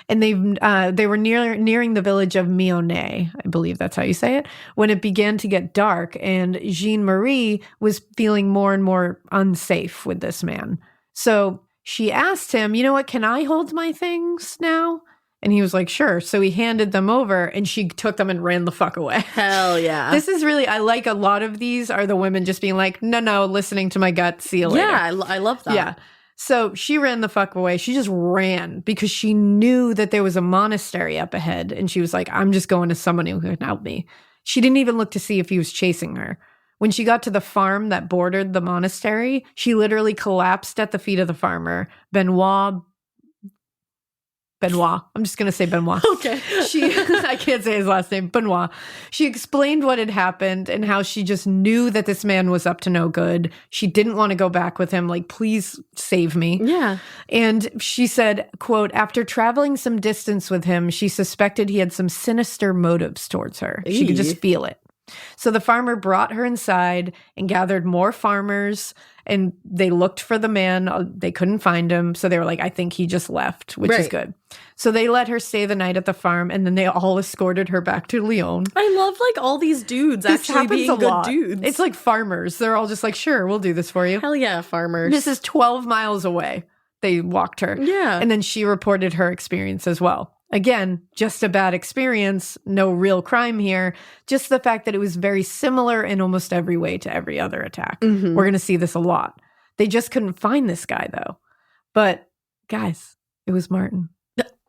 And they were nearing the village of Mionnet, I believe that's how you say it, when it began to get dark, and Jean-Marie was feeling more and more unsafe with this man. So she asked him, you know what, can I hold my things now? And he was like, sure. So he handed them over, and she took them and ran the fuck away. Hell yeah. This is really, I like a lot of these are the women just being like, no, listening to my gut, see you later. Yeah, I love that. Yeah. So she ran the fuck away. She just ran because she knew that there was a monastery up ahead. And she was like, I'm just going to someone who can help me. She didn't even look to see if he was chasing her. When she got to the farm that bordered the monastery, she literally collapsed at the feet of the farmer, Benoit. I'm just going to say Benoit. Okay. I can't say his last name, Benoit. She explained what had happened and how she just knew that this man was up to no good. She didn't want to go back with him. Like, please save me. Yeah. And she said, quote, after traveling some distance with him, she suspected he had some sinister motives towards her. She could just feel it. So the farmer brought her inside and gathered more farmers, and they looked for the man. They couldn't find him. So they were like, I think he just left, which is good. So they let her stay the night at the farm, and then they all escorted her back to Lyon. I love like all these dudes actually being good dudes. It's like farmers. They're all just like, sure, we'll do this for you. Hell yeah, farmers. This is 12 miles away. They walked her. Yeah. And then she reported her experience as well. Again, just a bad experience, no real crime here. Just the fact that it was very similar in almost every way to every other attack. We're going to see this a lot. They just couldn't find this guy, though. But, guys, it was Martin.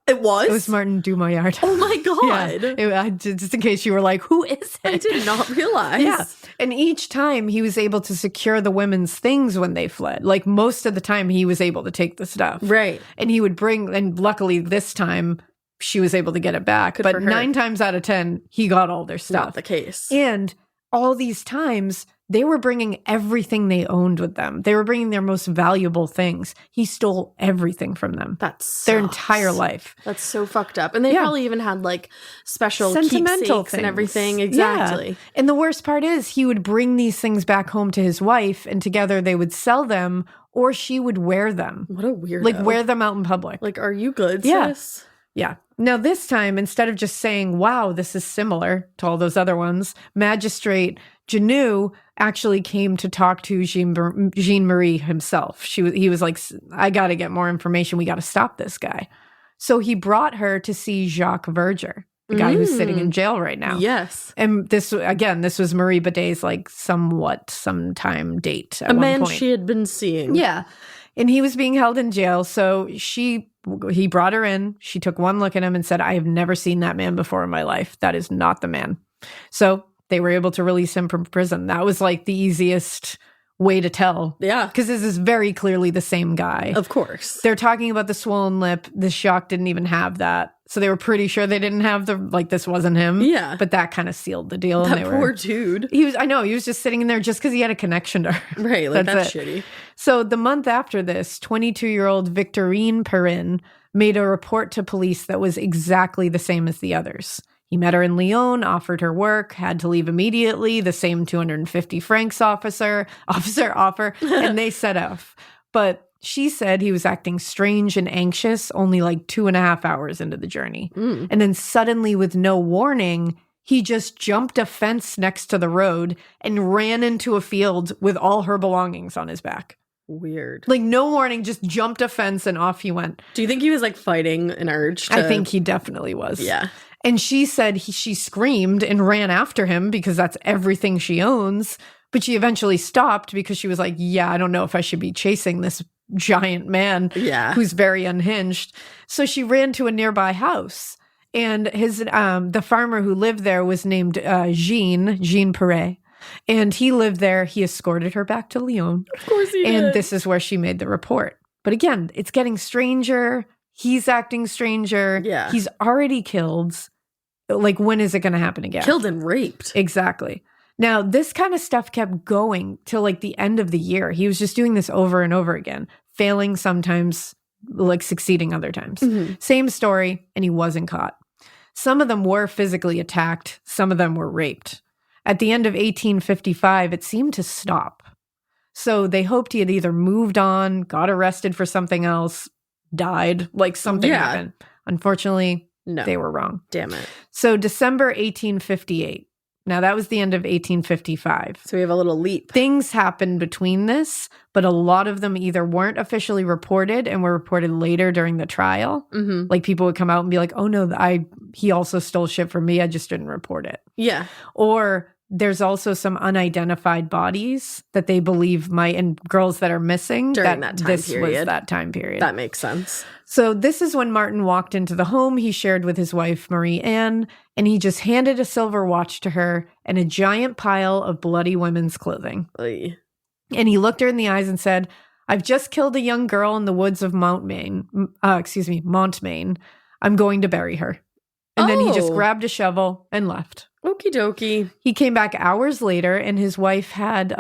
It was? It was Martin Dumollard. Oh my God. Yeah, just in case you were like, who is it? I did not realize. Yeah. And each time he was able to secure the women's things when they fled. Like most of the time he was able to take the stuff. Right. And he would bring, and luckily this time she was able to get it back. Good but for her. 9 times out of 10, he got all their stuff. Not the case. And all these times, they were bringing everything they owned with them. They were bringing their most valuable things. He stole everything from them. That's their entire life. That's so fucked up. And they probably even had like special sentimental keepsakes things and everything. Exactly. Yeah. And the worst part is he would bring these things back home to his wife, and together they would sell them, or she would wear them. What a weirdo. Like wear them out in public. Like, are you good, Yeah. sis? Yeah. Now, this time, instead of just saying, wow, this is similar to all those other ones, Magistrate Janou actually came to talk to Jean-Marie himself. He was like, I got to get more information. We got to stop this guy. So he brought her to see Jacques Verger, the guy who's sitting in jail right now. Yes. And this was Marie Badet's like sometime date at A one man point. she had been seeing. Yeah. And he was being held in jail. So he brought her in. She took one look at him and said, I have never seen that man before in my life. That is not the man. So they were able to release him from prison. That was like the easiest way to tell. Yeah. Because this is very clearly the same guy. Of course. They're talking about the swollen lip. The shock didn't even have that. So they were pretty sure they didn't have this wasn't him. Yeah. But that kind of sealed the deal. That poor dude. He was just sitting in there just because he had a connection to her. Right. Like, that's shitty. So the month after this, 22-year-old Victorine Perrin made a report to police that was exactly the same as the others. He met her in Lyon, offered her work, had to leave immediately, the same 250 francs offer, and they set off. But she said he was acting strange and anxious only like 2.5 hours into the journey. And then suddenly, with no warning, he just jumped a fence next to the road and ran into a field with all her belongings on his back. Weird. Like, no warning, just jumped a fence and off he went. Do you think he was like fighting an urge to... I think he definitely was. Yeah. And she said she screamed and ran after him because that's everything she owns. But she eventually stopped because she was like, yeah, I don't know if I should be chasing this giant man who's very unhinged. So she ran to a nearby house. And the farmer who lived there was named Jean Perret. And he lived there. He escorted her back to Lyon. Of course he did. And this is where she made the report. But again, it's getting stranger. He's acting stranger. Yeah. He's already killed. Like, when is it going to happen again? Killed and raped. Exactly. Now, this kind of stuff kept going till like the end of the year. He was just doing this over and over again, failing sometimes, like succeeding other times. Same story, and he wasn't caught. Some of them were physically attacked. Some of them were raped. At the end of 1855, it seemed to stop. So they hoped he had either moved on, got arrested for something else, died, like something happened. Unfortunately, No. they were wrong. Damn it. So December 1858. Now, that was the end of 1855. So we have a little leap. Things happened between this, but a lot of them either weren't officially reported and were reported later during the trial. Like people would come out and be like, oh no, he also stole shit from me. I just didn't report it. Yeah. Or there's also some unidentified bodies that they believe might, and girls that are missing. During that time this period. was that time period. That makes sense. So this is when Martin walked into the home he shared with his wife, Marie Anne, and he just handed a silver watch to her and a giant pile of bloody women's clothing. Oy. And he looked her in the eyes and said, I've just killed a young girl in the woods of Montmain. I'm going to bury her. And then he just Oh. grabbed a shovel and left. Okie dokie. He came back hours later and his wife had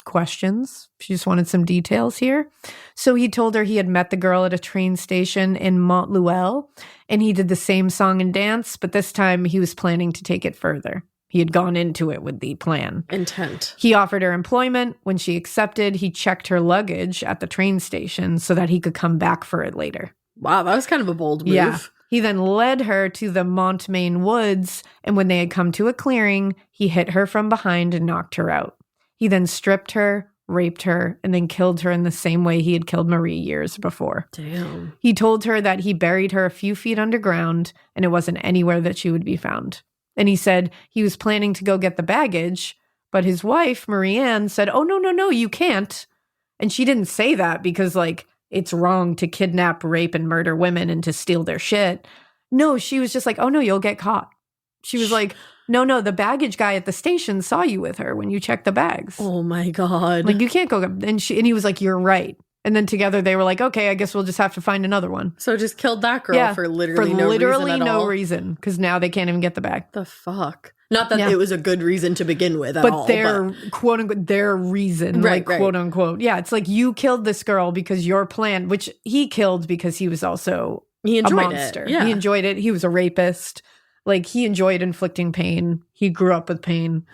questions. She just wanted some details here. So he told her he had met the girl at a train station in Montluel and he did the same song and dance, but this time he was planning to take it further. He had gone into it with the plan. Intent. He offered her employment. When she accepted, he checked her luggage at the train station so that he could come back for it later. Wow, that was kind of a bold move. Yeah. He then led her to the Montmain woods, and when they had come to a clearing, he hit her from behind and knocked her out. He then stripped her, raped her, and then killed her in the same way he had killed Marie years before. Damn. He told her that he buried her a few feet underground, and it wasn't anywhere that she would be found. And he said he was planning to go get the baggage, but his wife, Marie Anne, said, oh, no, you can't. And she didn't say that because, like, it's wrong to kidnap, rape, and murder women and to steal their shit. No, she was just like, oh, no, you'll get caught. She was like, no, the baggage guy at the station saw you with her when you checked the bags. Oh my God. Like, you can't go. And he was like, you're right. And then together they were like, okay, I guess we'll just have to find another one. So just killed that girl for literally no reason at all. reason, because now they can't even get the bag. The fuck? Not that it was a good reason to begin with at all. But their quote unquote, their reason, Right, like quote unquote. Yeah, it's like you killed this girl because your plan, which he killed because he was also he a enjoyed monster. it. Yeah. He enjoyed it. He was a rapist. Like he enjoyed inflicting pain. He grew up with pain.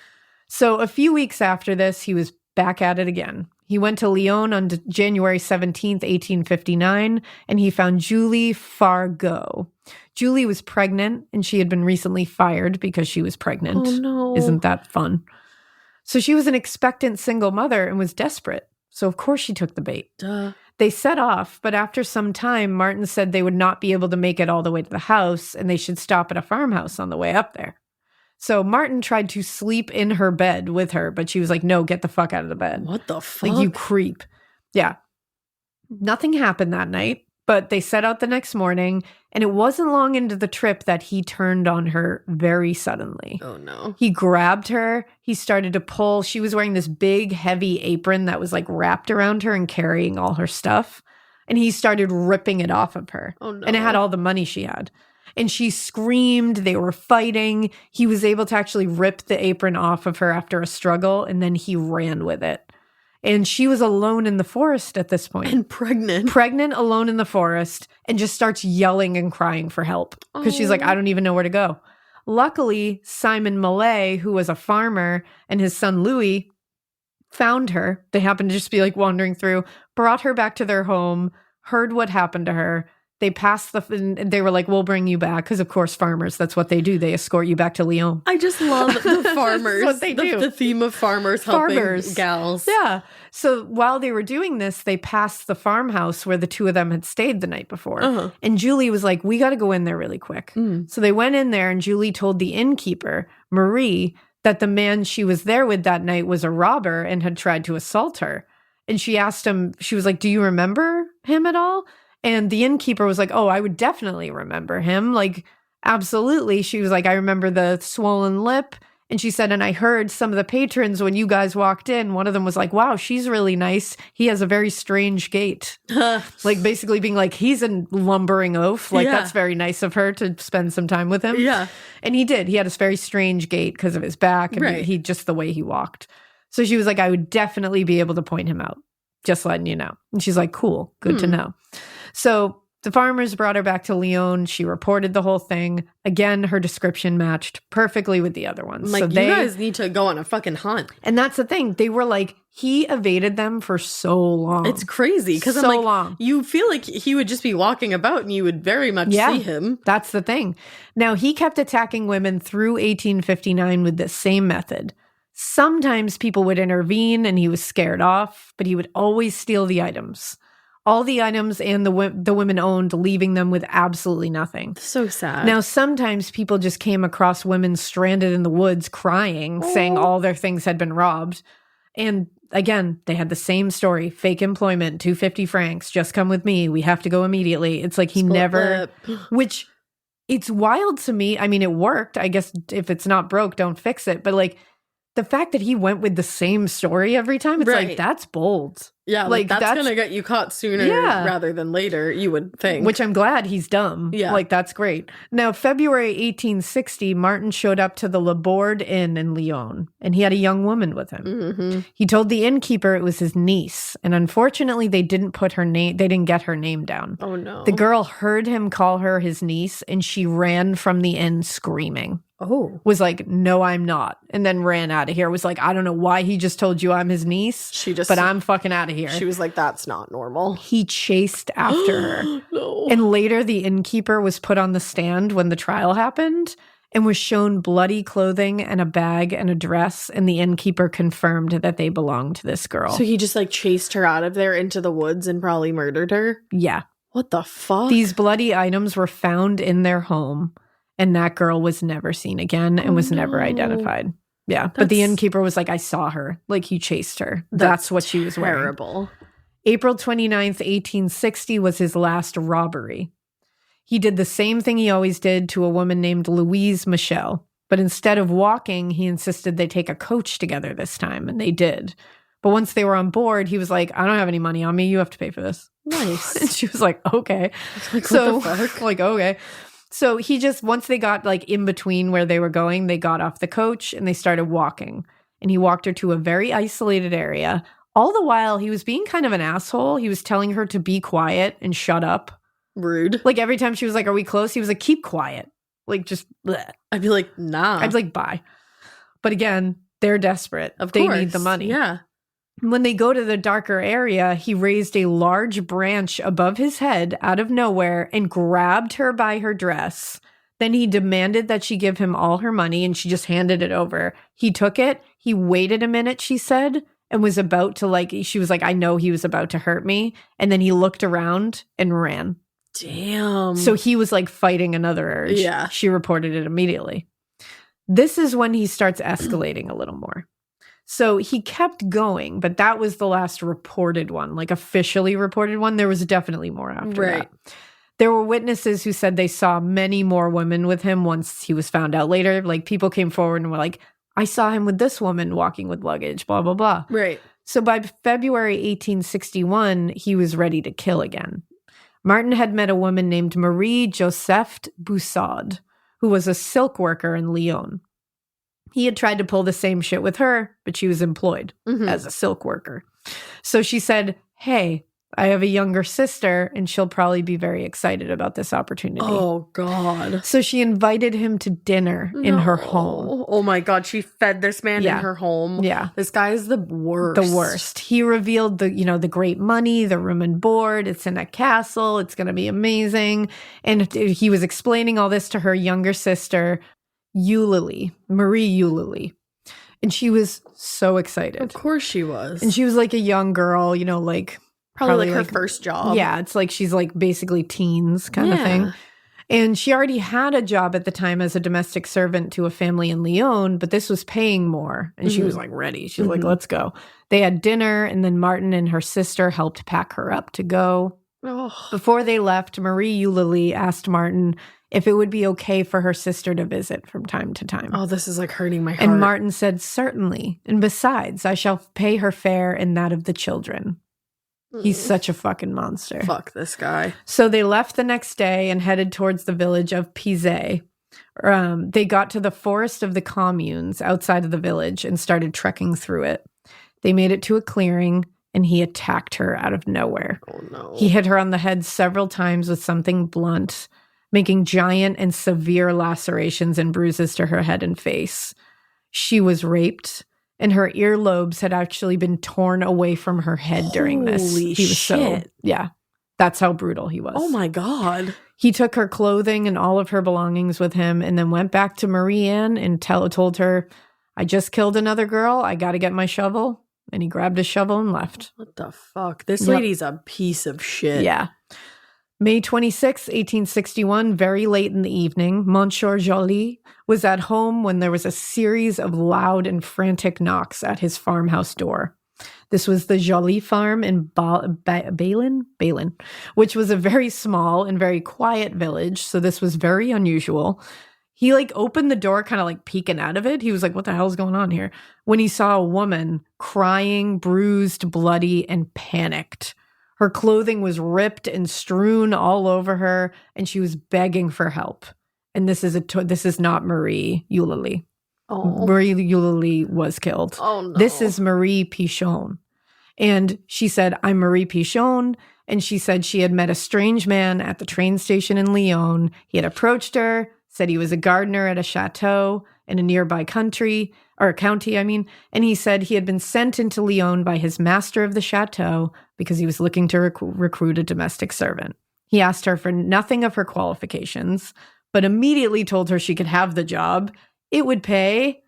So a few weeks after this, he was back at it again. He went to Lyon on January 17th, 1859, and he found Julie Fargo. Julie was pregnant, and she had been recently fired because she was pregnant. Oh, no. Isn't that fun? So she was an expectant single mother and was desperate. So, of course, she took the bait. Duh. They set off, but after some time, Martin said they would not be able to make it all the way to the house, and they should stop at a farmhouse on the way up there. So Martin tried to sleep in her bed with her, but she was like, no, get the fuck out of the bed. What the fuck? Like, you creep. Yeah. Nothing happened that night, but they set out the next morning, and it wasn't long into the trip that he turned on her very suddenly. Oh, no. He grabbed her. He started to pull. She was wearing this big, heavy apron that was like wrapped around her and carrying all her stuff. And he started ripping it off of her. Oh, no. And it had all the money she had. And she screamed. They were fighting. He was able to actually rip the apron off of her after a struggle, and then he ran with it. And she was alone in the forest at this point. And pregnant. Pregnant, alone in the forest, and just starts yelling and crying for help. Because she's like, I don't even know where to go. Luckily, Simon Millay, who was a farmer, and his son Louis found her. They happened to just be like wandering through, brought her back to their home, heard what happened to her. They passed and they were like, we'll bring you back. Because, of course, farmers, that's what they do. They escort you back to Lyon. I just love the farmers. That's what they do. The theme of farmers helping gals. Yeah. So while they were doing this, they passed the farmhouse where the two of them had stayed the night before. Uh-huh. And Julie was like, we got to go in there really quick. So they went in there, and Julie told the innkeeper, Marie, that the man she was there with that night was a robber and had tried to assault her. And she asked him, she was like, do you remember him at all? And the innkeeper was like, oh, I would definitely remember him. Like, absolutely. She was like, I remember the swollen lip And she said, and I heard some of the patrons when you guys walked in, one of them was like, wow, she's really nice. He has a very strange gait. Like basically being like, he's a lumbering oaf. Like that's very nice of her to spend some time with him. Yeah. And he did. He had this very strange gait because of his back and he just the way he walked. So she was like, I would definitely be able to point him out. Just letting you know. And she's like, cool, good to know. So the farmers brought her back to Lyon. She reported the whole thing. Again, her description matched perfectly with the other ones. Like, so you guys need to go on a fucking hunt. And that's the thing. They were like, he evaded them for so long. It's crazy. Because so I'm like, long. You feel like he would just be walking about and you would very much see him. That's the thing. Now, he kept attacking women through 1859 with the same method. Sometimes people would intervene and he was scared off, but he would always steal the items. All the items and the women owned, leaving them with absolutely nothing. So sad. Now, sometimes people just came across women stranded in the woods crying, saying all their things had been robbed. And again, they had the same story. Fake employment, 250 francs, just come with me. We have to go immediately. It's like he never, which it's wild to me. I mean, it worked. I guess if it's not broke, don't fix it. But like, the fact that he went with the same story every time, it's like, that's bold. Yeah, like that's going to get you caught sooner rather than later, you would think. Which I'm glad he's dumb. Yeah. Like, that's great. Now, February 1860, Martin showed up to the Laborde Inn in Lyon, and he had a young woman with him. Mm-hmm. He told the innkeeper it was his niece, and unfortunately, they didn't get her name down. Oh, no. The girl heard him call her his niece, and she ran from the inn screaming. Oh. Was like, no, I'm not. And then ran out of here. Was like, I don't know why he just told you I'm his niece, but I'm fucking out of here. She was like, that's not normal. He chased after her. No. And later the innkeeper was put on the stand when the trial happened and was shown bloody clothing and a bag and a dress. And the innkeeper confirmed that they belonged to this girl. So he just like chased her out of there into the woods and probably murdered her? Yeah. What the fuck? These bloody items were found in their home. And that girl was never seen again and was never identified. Yeah. But the innkeeper was like, I saw her. Like, he chased her. That's what she was wearing. Terrible. April 29th, 1860 was his last robbery. He did the same thing he always did to a woman named Louise Michel. But instead of walking, he insisted they take a coach together this time. And they did. But once they were on board, he was like, I don't have any money on me. You have to pay for this. Nice. And she was like, okay. Like, what the fuck? Like, okay. So he just, once they got like in between where they were going, they got off the coach and they started walking. And he walked her to a very isolated area. All the while, he was being kind of an asshole. He was telling her to be quiet and shut up. Rude. Like every time she was like, are we close? He was like, keep quiet. Like just, bleh. I'd be like, nah. I'd be like, bye. But again, they're desperate. They need the money. Yeah. When they go to the darker area, he raised a large branch above his head out of nowhere and grabbed her by her dress. Then he demanded that she give him all her money and she just handed it over. He took it. He waited a minute, she said, and was about to she was like, I know he was about to hurt me. And then he looked around and ran. Damn. So he was like fighting another urge. Yeah. She reported it immediately. This is when he starts escalating a little more. So he kept going, but that was the last reported one, like officially reported one. There was definitely more after that. There were witnesses who said they saw many more women with him once he was found out later. Like people came forward and were like, I saw him with this woman walking with luggage, blah, blah, blah. Right. So by February 1861, he was ready to kill again. Martin had met a woman named Marie Joseph Boussaud, who was a silk worker in Lyon. He had tried to pull the same shit with her, but she was employed as a silk worker. So she said, hey, I have a younger sister, and she'll probably be very excited about this opportunity. Oh, God. So she invited him to dinner in her home. Oh, my God. She fed this man in her home. Yeah. This guy is the worst. The worst. He revealed the great money, the room and board. It's in a castle. It's going to be amazing. And he was explaining all this to her younger sister, Marie Eulalie. And she was so excited. Of course she was. And she was like a young girl, probably like her first job. Yeah, it's like she's like basically teens kind of thing. And she already had a job at the time as a domestic servant to a family in Lyon, but this was paying more. And she was like ready. She was like, let's go. They had dinner, and then Martin and her sister helped pack her up to go. Oh. Before they left, Marie Eulalie asked Martin if it would be okay for her sister to visit from time to time. Oh, this is like hurting my heart. And Martin said, certainly. And besides, I shall pay her fare and that of the children. He's such a fucking monster. Fuck this guy. So they left the next day and headed towards the village of Pizet. They got to the forest of the communes outside of the village and started trekking through it. They made it to a clearing and he attacked her out of nowhere. Oh, no. He hit her on the head several times with something blunt, making giant and severe lacerations and bruises to her head and face. She was raped, and her earlobes had actually been torn away from her head during this. Holy shit. Yeah, that's how brutal he was. Oh, my God. He took her clothing and all of her belongings with him and then went back to Marie Anne and told her, I just killed another girl. I got to get my shovel. And he grabbed his shovel and left. What the fuck? This lady's a piece of shit. Yeah. May 26, 1861, very late in the evening, Monsieur Joly was at home when there was a series of loud and frantic knocks at his farmhouse door. This was the Joly farm in Balin, which was a very small and very quiet village, so this was very unusual. He opened the door kind of peeking out of it. He was like, what the hell's going on here? When he saw a woman crying, bruised, bloody, and panicked. Her clothing was ripped and strewn all over her, and she was begging for help. And this is not Marie Eulalie. Oh. Marie Eulalie was killed. Oh, no. This is Marie Pichon. And she said, I'm Marie Pichon. And she said she had met a strange man at the train station in Lyon. He had approached her, said he was a gardener at a chateau in a nearby county, and he said he had been sent into Lyon by his master of the chateau because he was looking to recruit a domestic servant. He asked her for nothing of her qualifications, but immediately told her she could have the job. It would pay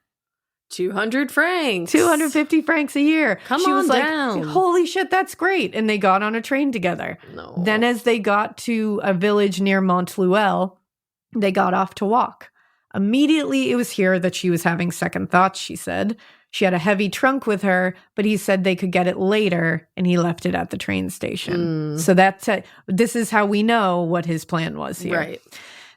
200 francs. 250 francs a year. Come she on was down. Like, holy shit, that's great. And they got on a train together. No. Then as they got to a village near Montluel, they got off to walk. Immediately, it was here that she was having second thoughts, she said. She had a heavy trunk with her, but he said they could get it later, and he left it at the train station. So this is how we know what his plan was here. Right.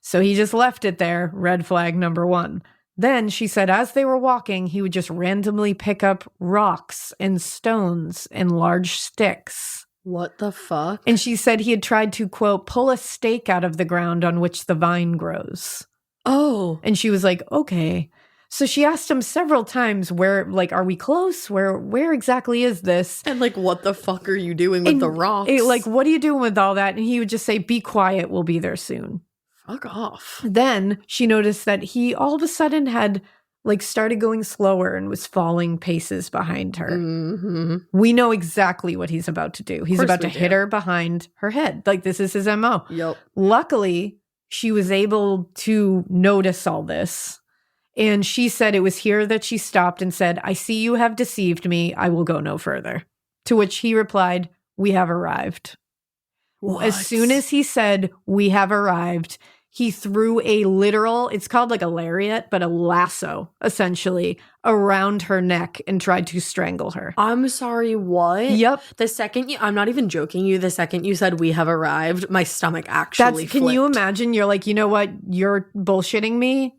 So he just left it there, red flag number one. Then she said as they were walking, he would just randomly pick up rocks and stones and large sticks. What the fuck? And she said he had tried to, quote, pull a stake out of the ground on which the vine grows. Oh. And she was like, okay. So she asked him several times, where, are we close? Where exactly is this? And what the fuck are you doing with the rocks? What are you doing with all that? And he would just say, be quiet, we'll be there soon. Fuck off. Then she noticed that he all of a sudden had started going slower and was falling paces behind her. Mm-hmm. We know exactly what he's about to do. He's about to hit do. her behind her head. This is his MO. Yep. Luckily, she was able to notice all this. And she said it was here that she stopped and said, I see you have deceived me. I will go no further. To which he replied, we have arrived. What? As soon as he said, we have arrived, he threw a literal, it's called a lariat, but a lasso, essentially, around her neck and tried to strangle her. I'm sorry, what? Yep. The second I'm not even joking you, the second you said we have arrived, my stomach actually Can you flipped. imagine? You're like, you know what? You're bullshitting me.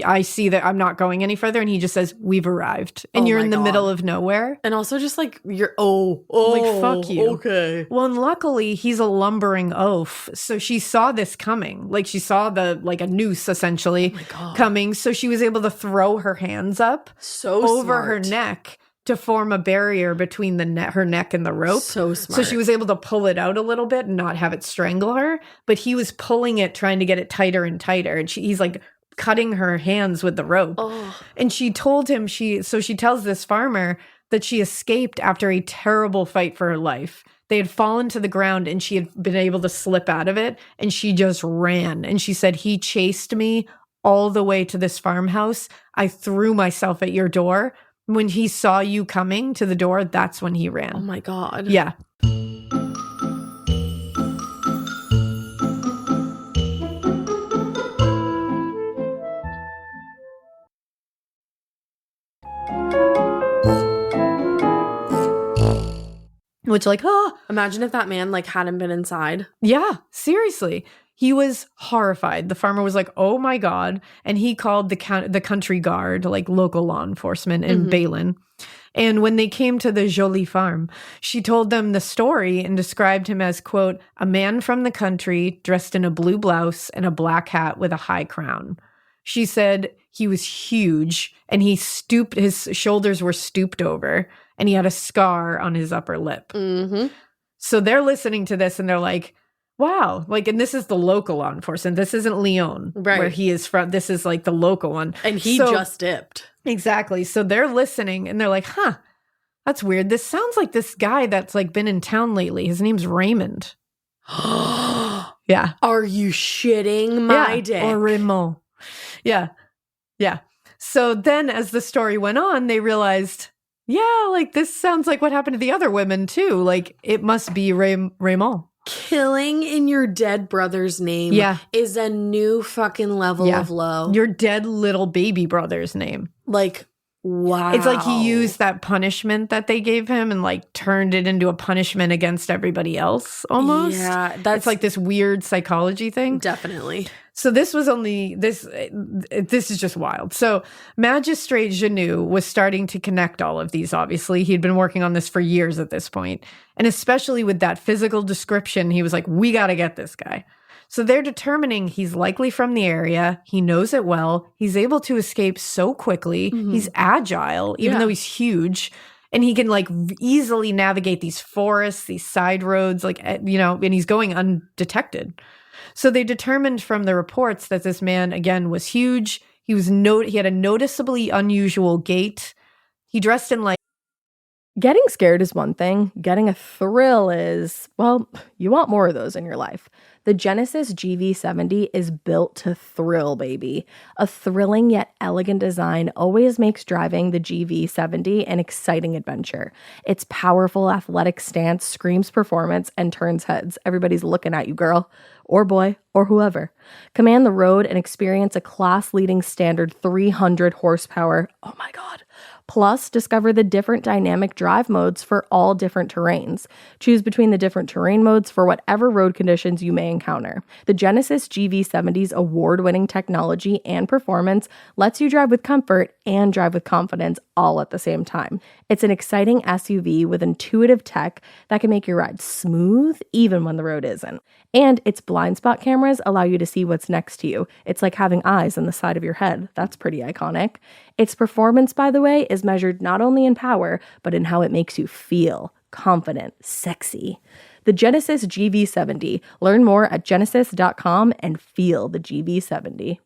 I see that I'm not going any further. And he just says, we've arrived. And Oh you're my in the God. middle of nowhere. And also just you're, fuck you. Okay. Well, and luckily he's a lumbering oaf. So she saw this coming. She saw a noose essentially God. coming. So she was able to throw her hands up So over her smart. neck to form a barrier between her neck and the rope. So smart. So she was able to pull it out a little bit and not have it strangle her. But he was pulling it, trying to get it tighter and tighter. And he's cutting her hands with the rope. Oh. And she told him, she tells this farmer that she escaped after a terrible fight for her life. They had fallen to the ground and she had been able to slip out of it, and she just ran. And she said, he chased me all the way to this farmhouse. I threw myself at your door. When he saw you coming to the door, that's when he ran. Oh my God. Yeah. which like, Imagine if that man like hadn't been inside. yeah, seriously. He was horrified. The farmer was like, oh my God. And he called the country guard, like local law enforcement in Balin. And when they came to the Jolie farm, she told them the story and described him as, quote, a man from the country dressed in a blue blouse and a black hat with a high crown. She said he was huge and he stooped, his shoulders were stooped over, and he had a scar on his upper lip. So they're listening to this and they're like, wow. Like, and this is the local law enforcement. This isn't Leon, where he is from. This is like the local one. And he just dipped. Exactly. So they're listening and they're like, huh, that's weird. This sounds like this guy that's like been in town lately. His name's Raymond. Yeah. Are you shitting my dick? Or Raymond. Yeah. Yeah. So then as the story went on, they realized, yeah, like this sounds like what happened to the other women too. Like it must be Raymond. Killing in your dead brother's name is a new fucking level of low. Your dead little baby brother's name. Like, wow. It's like he used that punishment that they gave him and like turned it into a punishment against everybody else almost. Yeah. It's like this weird psychology thing. Definitely. So this was only, this is just wild. So Magistrate Janou was starting to connect all of these, obviously. He'd been working on this for years at this point. And especially with that physical description, he was like, we got to get this guy. So they're determining he's likely from the area. He knows it well. He's able to escape so quickly. He's agile, even though he's huge. And he can like easily navigate these forests, these side roads, like, you know, and he's going undetected. So they determined from the reports that this man, again, was huge. He had a noticeably unusual gait. He dressed in like... Getting scared is one thing. Getting a thrill is, well, you want more of those in your life. The Genesis GV70 is built to thrill, baby. A thrilling yet elegant design always makes driving the GV70 an exciting adventure. Its powerful athletic stance screams performance and turns heads. Everybody's looking at you, girl, or boy, or whoever. Command the road and experience a class-leading standard 300 horsepower. Oh my God. Plus, discover the different dynamic drive modes for all different terrains. Choose between the different terrain modes for whatever road conditions you may encounter. The Genesis GV70's award-winning technology and performance lets you drive with comfort and drive with confidence all at the same time. It's an exciting SUV with intuitive tech that can make your ride smooth even when the road isn't. And its blind spot cameras allow you to see what's next to you. It's like having eyes on the side of your head. That's pretty iconic. Its performance, by the way, is measured not only in power, but in how it makes you feel confident, sexy. The Genesis GV70. Learn more at genesis.com and feel the GV70.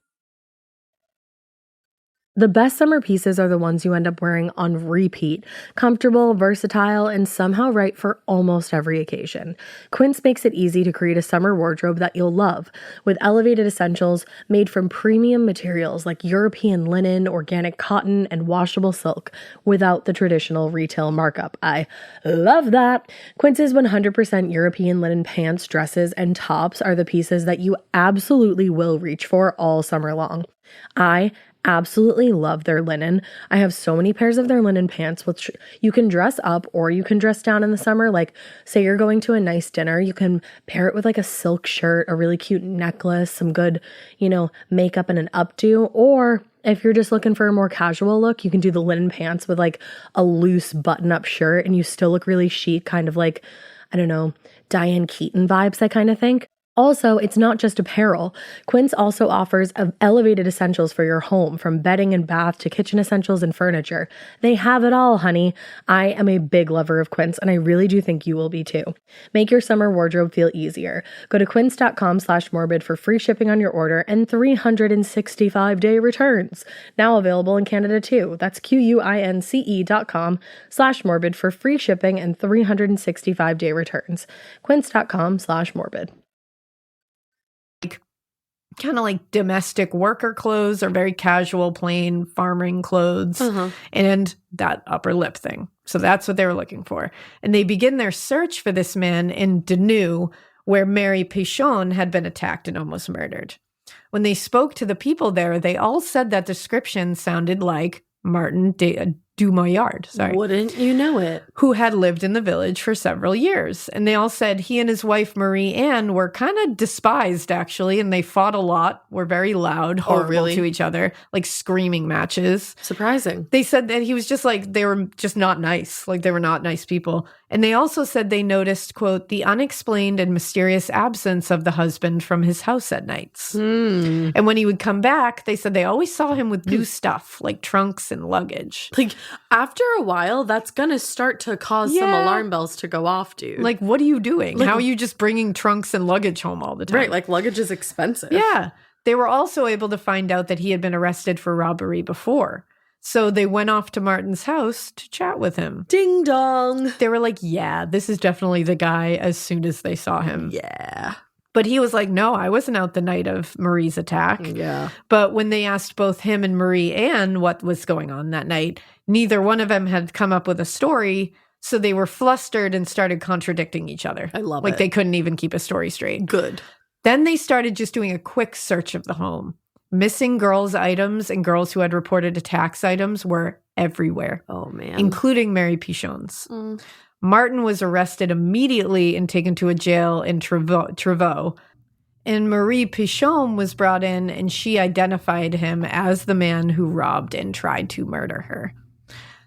The best summer pieces are the ones you end up wearing on repeat. Comfortable, versatile, and somehow right for almost every occasion. Quince makes it easy to create a summer wardrobe that you'll love, with elevated essentials made from premium materials like European linen, organic cotton, and washable silk, without the traditional retail markup. I love that! Quince's 100% European linen pants, dresses, and tops are the pieces that you absolutely will reach for all summer long. I absolutely love their linen. I have so many pairs of their linen pants, which you can dress up or you can dress down in the summer. Like, say you're going to a nice dinner, you can pair it with like a silk shirt, a really cute necklace, some good, makeup and an updo. Or if you're just looking for a more casual look, you can do the linen pants with like a loose button-up shirt and you still look really chic, kind of like, I don't know, Diane Keaton vibes, I kind of think. Also, it's not just apparel. Quince also offers elevated essentials for your home, from bedding and bath to kitchen essentials and furniture. They have it all, honey. I am a big lover of Quince, and I really do think you will be too. Make your summer wardrobe feel easier. Go to quince.com/morbid for free shipping on your order and 365-day returns. Now available in Canada too. That's QUINCE.com/morbid for free shipping and 365-day returns. Quince.com/morbid. Kind of like domestic worker clothes or very casual, plain farming clothes, and that upper lip thing. So that's what they were looking for. And they begin their search for this man in Denou, where Mary Pichon had been attacked and almost murdered. When they spoke to the people there, they all said that description sounded like Martin Dumollard, Wouldn't you know it? who had lived in the village for several years. And they all said he and his wife, Marie Anne, were kind of despised, actually, and they fought a lot, were very loud, horrible to each other, like screaming matches. Surprising. They said that he was just like, they were just not nice. Like, they were not nice people. And they also said they noticed, quote, the unexplained and mysterious absence of the husband from his house at nights. And when he would come back, they said they always saw him with new stuff, like trunks and luggage. Like, after a while, that's gonna start to cause some alarm bells to go off, dude. Like, what are you doing? How are you just bringing trunks and luggage home all the time? Right, like, luggage is expensive. Yeah. They were also able to find out that he had been arrested for robbery before. So they went off to Martin's house to chat with him. Ding dong. They were like, yeah, this is definitely the guy as soon as they saw him. Yeah. But he was like, no, I wasn't out the night of Marie's attack. Yeah. But when they asked both him and Marie Anne what was going on that night, neither one of them had come up with a story. So they were flustered and started contradicting each other. I love it. Like they couldn't even keep a story straight. Good. Then they started just doing a quick search of the home. Missing girls' items and girls who had reported attacks items were everywhere. Oh, man. Including Mary Pichon's. Martin was arrested immediately and taken to a jail in Trevaux. And Marie Pichon was brought in, and she identified him as the man who robbed and tried to murder her.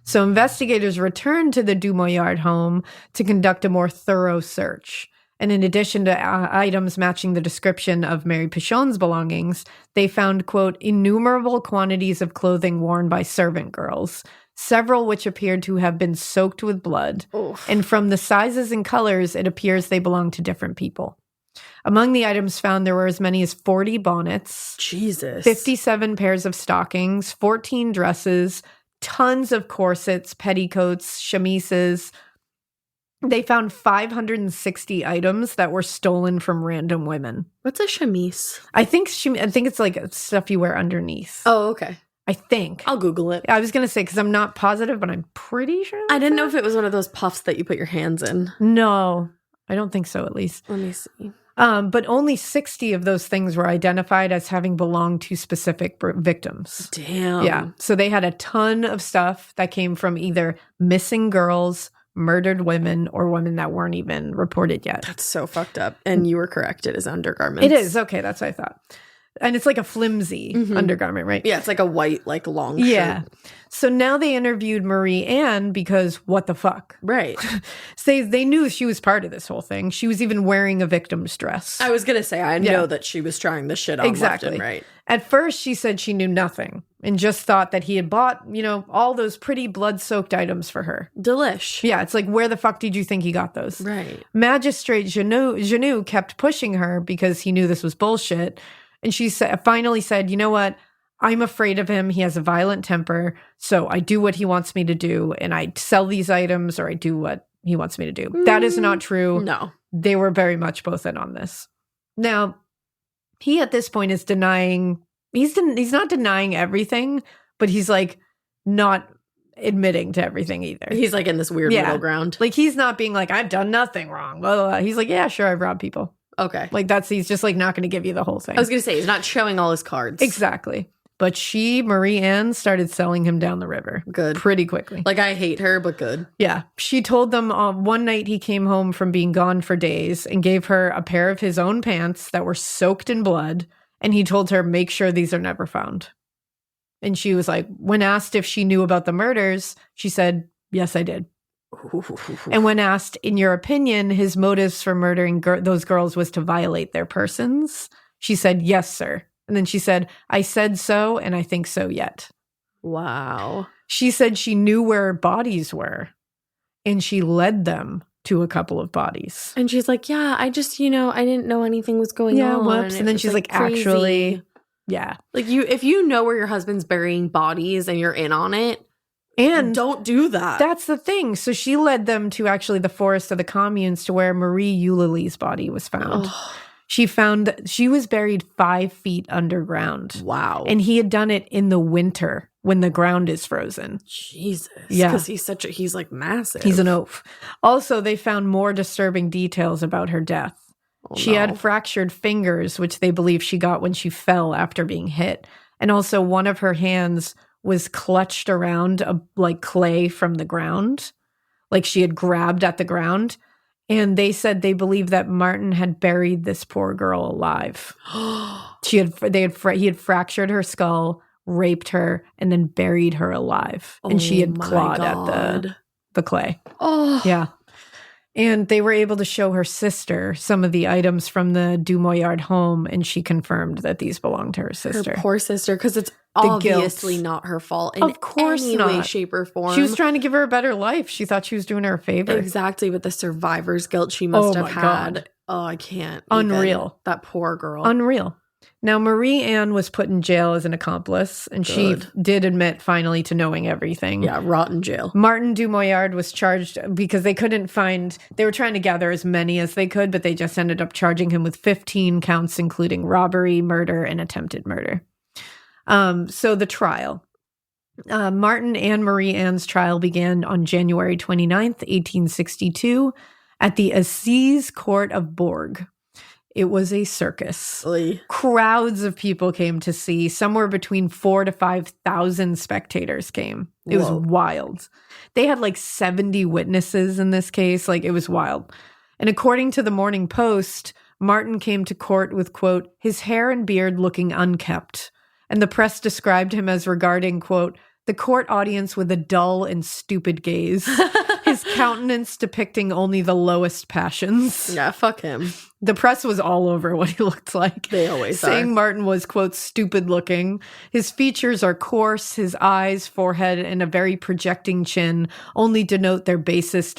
So investigators returned to the Dumollard home to conduct a more thorough search. And in addition to items matching the description of Mary Pichon's belongings, they found, quote, innumerable quantities of clothing worn by servant girls, several which appeared to have been soaked with blood. Oof. And from the sizes and colors, it appears they belonged to different people. Among the items found, there were as many as 40 bonnets, 57 pairs of stockings, 14 dresses, tons of corsets, petticoats, chemises. They found 560 items that were stolen from random women. What's a chemise? I think it's like stuff you wear underneath. Oh, okay. I think. I'll Google it. I was going to say, because I'm not positive, but I'm pretty sure. I didn't know if it was one of those puffs that you put your hands in. No, I don't think so, at least. Let me see. But only 60 of those things were identified as having belonged to specific victims. Damn. Yeah. So they had a ton of stuff that came from either missing girls, murdered women, or women that weren't even reported yet. That's so fucked up. And you were correct. It is undergarments. It is. Okay, that's what I thought. And it's like a flimsy undergarment, right? Yeah, it's like a white, like long shirt. Yeah. So now they interviewed Marie Anne because what the fuck? Right. So they knew she was part of this whole thing. She was even wearing a victim's dress. I was going to say, I know that she was trying this shit on left and right. At first, she said she knew nothing and just thought that he had bought, all those pretty blood-soaked items for her. Delish. Yeah, it's like, where the fuck did you think he got those? Right. Magistrate Genoux kept pushing her because he knew this was bullshit. And she finally said, you know what? I'm afraid of him. He has a violent temper. So I do what he wants me to do. And I sell these items or I do what he wants me to do. That is not true. No. They were very much both in on this. Now, he at this point is denying, he's not denying everything, but he's like not admitting to everything either. He's like in this weird middle ground. Like he's not being like, I've done nothing wrong. Blah, blah, blah. He's like, yeah, sure, I've robbed people. Okay. Like he's just like not going to give you the whole thing. I was going to say, he's not showing all his cards. Exactly. But Marie Anne, started selling him down the river. Good. Pretty quickly. Like, I hate her, but good. Yeah. She told them one night he came home from being gone for days and gave her a pair of his own pants that were soaked in blood. And he told her, make sure these are never found. And she was like, when asked if she knew about the murders, she said, yes, I did. And when asked, in your opinion, his motives for murdering those girls was to violate their persons, she said, yes, sir. And then she said, I said so, and I think so yet. Wow. She said she knew where bodies were, and she led them to a couple of bodies. And she's like, yeah, I just, I didn't know anything was going on. Yeah, whoops. And then she's like, crazy. Actually, yeah. Like, if you know where your husband's burying bodies and you're in on it, and don't do that. That's the thing. So she led them to actually the forest of the communes to where Marie Eulalie's body was found. Oh. She was buried 5 feet underground. Wow. And he had done it in the winter when the ground is frozen. Jesus. Yeah. Because he's like massive. He's an oaf. Also, they found more disturbing details about her death. She had fractured fingers, which they believe she got when she fell after being hit. And also one of her hands was clutched around like clay from the ground. Like she had grabbed at the ground. And they said they believed that Martin had buried this poor girl alive. He had fractured her skull, raped her, and then buried her alive. And she had clawed at the clay. Oh. Yeah. And they were able to show her sister some of the items from the Dumollard home, and she confirmed that these belonged to her sister. Her poor sister, because it's obviously not her fault in any way, shape, or form. She was trying to give her a better life. She thought she was doing her a favor. Exactly, but the survivor's guilt she must have had. God. Oh, I can't. Unreal. That poor girl. Unreal. Now, Marie Ann was put in jail as an accomplice, and she did admit finally to knowing everything. Yeah, rotten jail. Martin Dumollard was charged because they were trying to gather as many as they could, but they just ended up charging him with 15 counts, including robbery, murder, and attempted murder. So the trial. Martin and Marie Ann's trial began on January 29th, 1862, at the Assize Court of Bourg. It was a circus. Oy. Crowds of people came to see. Somewhere between 4,000 to 5,000 spectators came. It was wild. They had like 70 witnesses in this case. Like, it was wild. And according to the Morning Post, Martin came to court with, quote, his hair and beard looking unkempt. And the press described him as regarding, quote, the court audience with a dull and stupid gaze. His countenance depicting only the lowest passions. Yeah, fuck him. The press was all over what he looked like. They always saying are. Martin was, quote, stupid looking. His features are coarse. His eyes, forehead, and a very projecting chin only denote their basest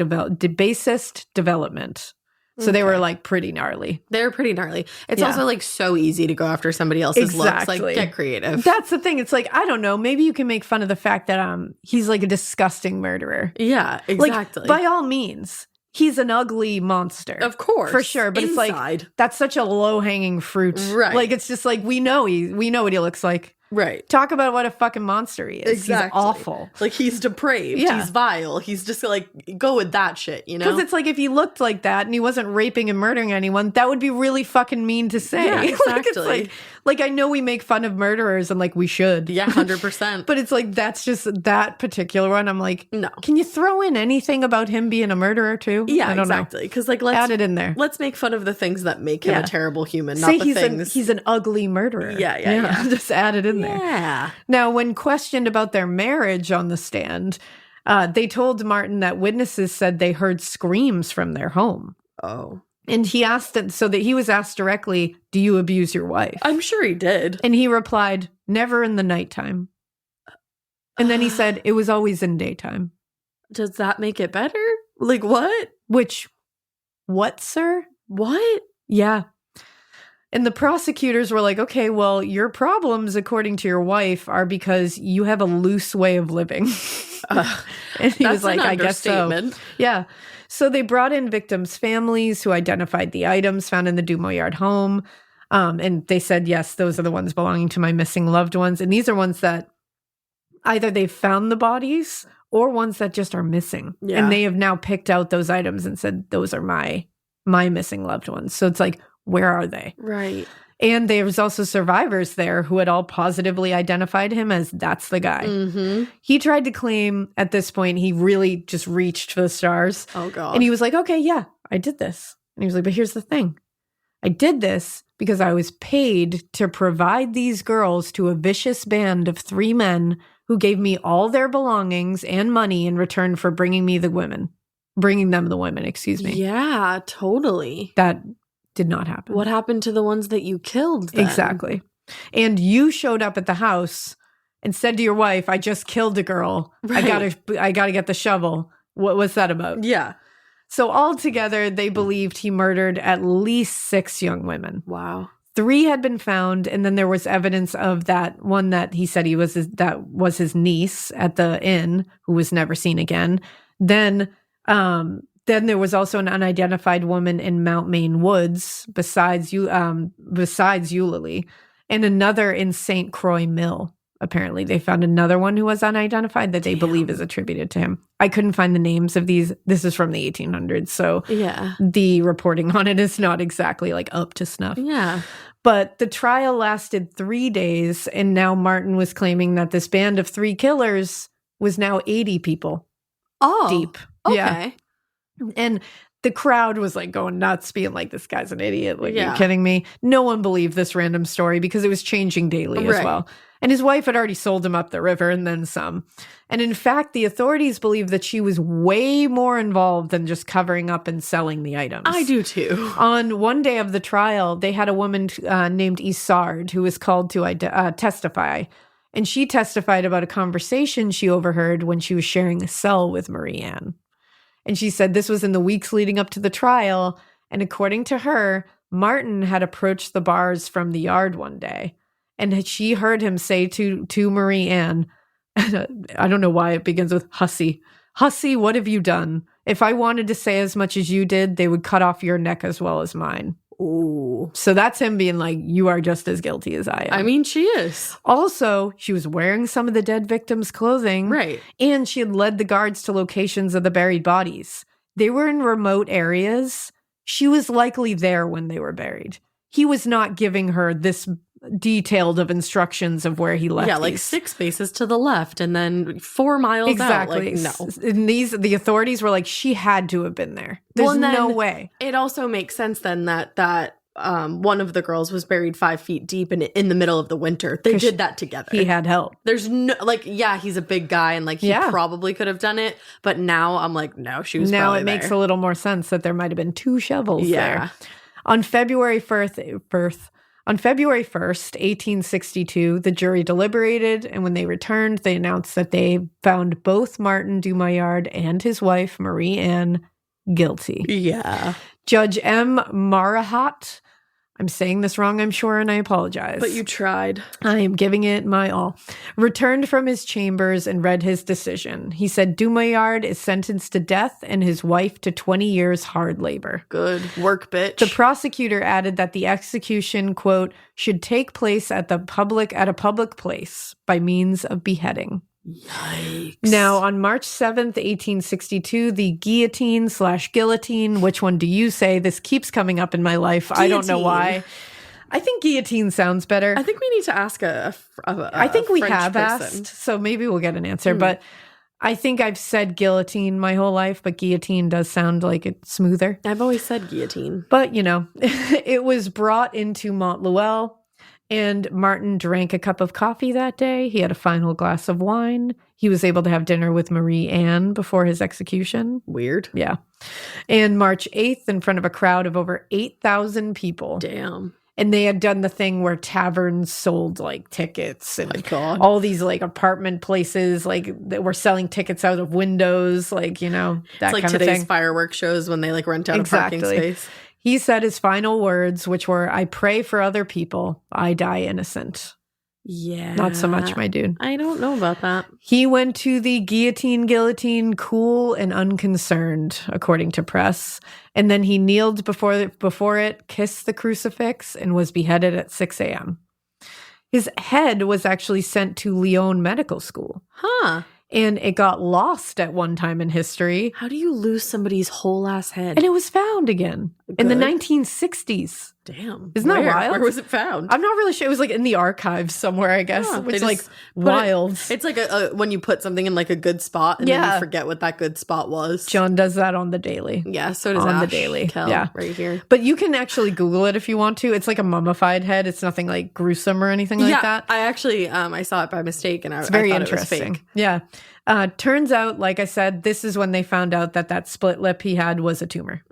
development. So they were like pretty gnarly. They're pretty gnarly. It's also like so easy to go after somebody else's looks. Like, get creative. That's the thing. It's like, I don't know. Maybe you can make fun of the fact that he's like a disgusting murderer. Yeah, exactly. Like, by all means, he's an ugly monster. Of course. For sure. But Inside. It's like, that's such a low-hanging fruit. Right. Like, it's just like, we know what he looks like. Right. Talk about what a fucking monster he is. Exactly. He's awful. Like, he's depraved. Yeah. He's vile. He's just like, go with that shit, you know? Because it's like, if he looked like that and he wasn't raping and murdering anyone, that would be really fucking mean to say. Yeah, exactly. like, I know we make fun of murderers and like we should. Yeah, 100%. But it's like, that's just that particular one. I'm like, no. Can you throw in anything about him being a murderer too? Yeah, I don't exactly. Because like, let's add it in there. Let's make fun of the things that make him a terrible human, Say not the things. He's an ugly murderer. Yeah. Just add it in there. Yeah. Now, when questioned about their marriage on the stand, they told Martin that witnesses said they heard screams from their home. Oh. And he asked it so that he was asked directly, do you abuse your wife? I'm sure he did. And he replied, never in the nighttime. And then he said, it was always in daytime. Does that make it better? Like, what? What, sir? What? Yeah. And the prosecutors were like, okay, well, your problems, according to your wife, are because you have a loose way of living. And he was like, I guess so. Yeah. So they brought in victims' families who identified the items found in the Dumollard home. And they said, yes, those are the ones belonging to my missing loved ones. And these are ones that either they found the bodies or ones that just are missing. Yeah. And they have now picked out those items and said, those are my missing loved ones. So it's like, where are they? Right. And there was also survivors there who had all positively identified him as that's the guy. Mm-hmm. He tried to claim at this point he really just reached for the stars. Oh, God. And he was like, okay, yeah, I did this. And he was like, but here's the thing. I did this because I was paid to provide these girls to a vicious band of 3 men who gave me all their belongings and money in return for bringing them the women, excuse me. Yeah, totally. That did not happen. What happened to the ones that you killed then? Exactly. And you showed up at the house and said to your wife, I just killed a girl. Right. I gotta get the shovel. What's that about? Yeah. So altogether, they believed he murdered at least 6 young women. Wow. 3 had been found, and then there was evidence of that one that he said that was his niece at the inn, who was never seen again. Then there was also an unidentified woman in Mount Maine Woods besides Eulalie, and another in St. Croix Mill. apparently. They found another one who was unidentified that they believe is attributed to him. I couldn't find the names of these. This is from the 1800s, so the reporting on it is not exactly like up to snuff. Yeah. But the trial lasted 3 days, and now Martin was claiming that this band of 3 killers was now 80 people deep. Okay. Yeah. And the crowd was like going nuts, being like, this guy's an idiot. Like, are you kidding me? No one believed this random story because it was changing daily as well. And his wife had already sold him up the river and then some. And in fact, the authorities believe that she was way more involved than just covering up and selling the items. I do too. On one day of the trial, they had a woman named Isard who was called to testify. And she testified about a conversation she overheard when she was sharing a cell with Marie Anne. And she said this was in the weeks leading up to the trial. And according to her, Martin had approached the bars from the yard one day. And she heard him say to Marie Anne, I don't know why it begins with hussy. Hussy, what have you done? If I wanted to say as much as you did, they would cut off your neck as well as mine. Ooh. So that's him being like, you are just as guilty as I am. I mean, she is. Also, she was wearing some of the dead victims' clothing. Right. And she had led the guards to locations of the buried bodies. They were in remote areas. She was likely there when they were buried. He was not giving her this detailed of instructions of where he left. Yeah, like these. 6 spaces to the left and then 4 miles exactly. out. Like, no. And the authorities were like, she had to have been there. There's no way. It also makes sense then that one of the girls was buried 5 feet deep in the middle of the winter. They did that together. He had help. There's no, like, yeah, he's a big guy and like he probably could have done it. But now I'm like, no, she was now probably it there. makes a little more sense that there might have been 2 shovels there. On February 1st, 1862, the jury deliberated, and when they returned, they announced that they found both Martin Dumollard and his wife, Marie Anne, guilty. Yeah. Judge M. Marahat, I'm saying this wrong, I'm sure, and I apologize. But you tried. I am giving it my all. Returned from his chambers and read his decision. He said Dumollard is sentenced to death and his wife to 20 years hard labor. Good work, bitch. The prosecutor added that the execution, quote, should take place at a public place by means of beheading. Yikes. Now, on March 7th, 1862, the guillotine/guillotine, which one do you say? This keeps coming up in my life. Guillotine. I don't know why. I think guillotine sounds better. I think we need to ask I think we French have person. asked, so maybe we'll get an answer. But I think I've said guillotine my whole life, but guillotine does sound like it's smoother. I've always said guillotine. But, you know, it was brought into Montluel. And Martin drank a cup of coffee that day. He had a final glass of wine. He was able to have dinner with Marie Anne before his execution. Weird. Yeah. And March 8th, in front of a crowd of over 8,000 people. Damn. And they had done the thing where taverns sold like tickets and God. all these like apartment places like that were selling tickets out of windows, like, you know, that it's like kind of today's thing. fireworks shows when they like rent out a parking space. He said his final words, which were, I pray for other people. I die innocent. Yeah. Not so much, my dude. I don't know about that. He went to the guillotine cool and unconcerned, according to press. And then he kneeled before it, kissed the crucifix, and was beheaded at 6 a.m. His head was actually sent to Lyon Medical School. Huh. And it got lost at one time in history. How do you lose somebody's whole ass head? And it was found again in the 1960s. Damn. Isn't that wild? Where was it found? I'm not really sure. It was like in the archives somewhere, I guess, which is like wild. It's like when you put something in like a good spot and then you forget what that good spot was. John does that on the daily. Yeah, so does on Ash the daily. Kell right here. But you can actually Google it if you want to. It's like a mummified head. It's nothing like gruesome or anything like that. I actually I saw it by mistake and it's very I thought interesting. It was fake. Yeah. Turns out, like I said, this is when they found out that split lip he had was a tumor.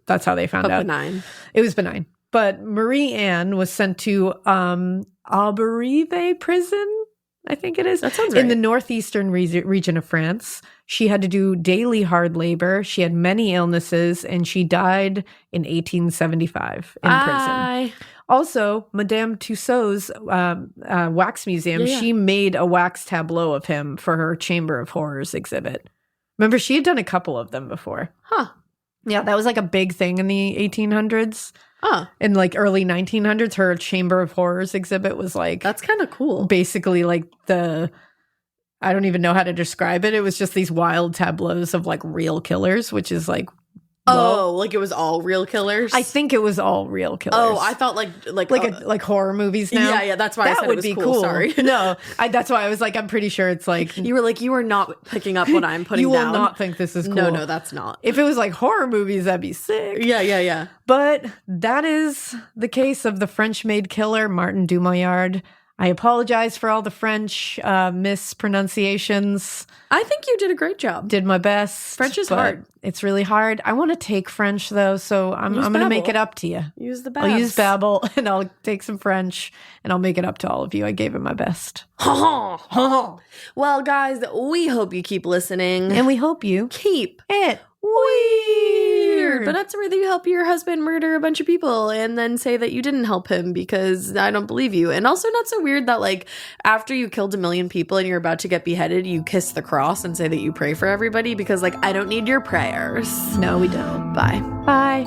That's how they found out. Benign. It was benign. But Marie Anne was sent to Auberive prison, I think it is. That sounds right. In the northeastern region of France. She had to do daily hard labor. She had many illnesses, and she died in 1875 in prison. Also, Madame Tussauds wax museum, she made a wax tableau of him for her Chamber of Horrors exhibit. Remember, she had done a couple of them before. Huh. Yeah, that was like a big thing in the 1800s. In like early 1900s, her Chamber of Horrors exhibit was like, That's kind of cool. basically like I don't even know how to describe it. It was just these wild tableaus of like real killers, which is like, Oh, like it was all real killers? I think it was all real killers. Oh, I thought like horror movies now. Yeah, that's why I said would it was be cool. Sorry. No, that's why I was like, I'm pretty sure it's like You were like, you are not picking up what I'm putting you down. will not think this is cool. No, that's not. If it was like horror movies, that'd be sick. Yeah. But that is the case of the French-made killer, Martin Dumollard. I apologize for all the French mispronunciations. I think you did a great job. Did my best. French is but hard. It's really hard. I want to take French though, so I'm going to make Babbel. it up to you. Use the Babs. I'll use Babbel and I'll take some French and I'll make it up to all of you. I gave it my best. Well, guys, we hope you keep listening. And we hope you keep it weird. But that's where you help your husband murder a bunch of people and then say that you didn't help him because I don't believe you. And also not so weird that like after you killed 1 million people and you're about to get beheaded, you kiss the cross and say that you pray for everybody because like I don't need your prayers. No, we don't. Bye. Bye.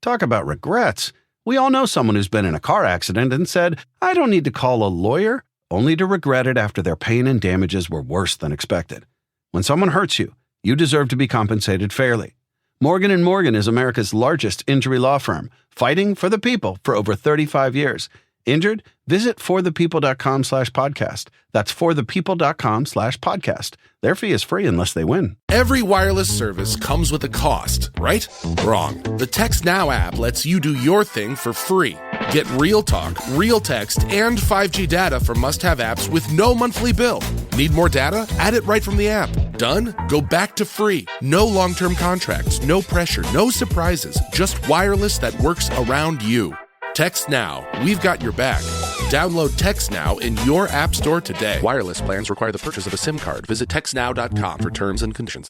Talk about regrets. We all know someone who's been in a car accident and said, I don't need to call a lawyer, only to regret it after their pain and damages were worse than expected. When someone hurts you, you deserve to be compensated fairly. Morgan & Morgan is America's largest injury law firm, fighting for the people for over 35 years. Injured? Visit forthepeople.com/podcast. That's forthepeople.com/podcast. Their fee is free unless they win. Every wireless service comes with a cost, right? Wrong. The Text Now app lets you do your thing for free. Get real talk, real text, and 5G data for must-have apps with no monthly bill. Need more data? Add it right from the app. Done? Go back to free. No long-term contracts, no pressure, no surprises. Just wireless that works around you. Text Now. We've got your back. Download Text Now in your app store today. Wireless plans require the purchase of a SIM card. Visit textnow.com for terms and conditions.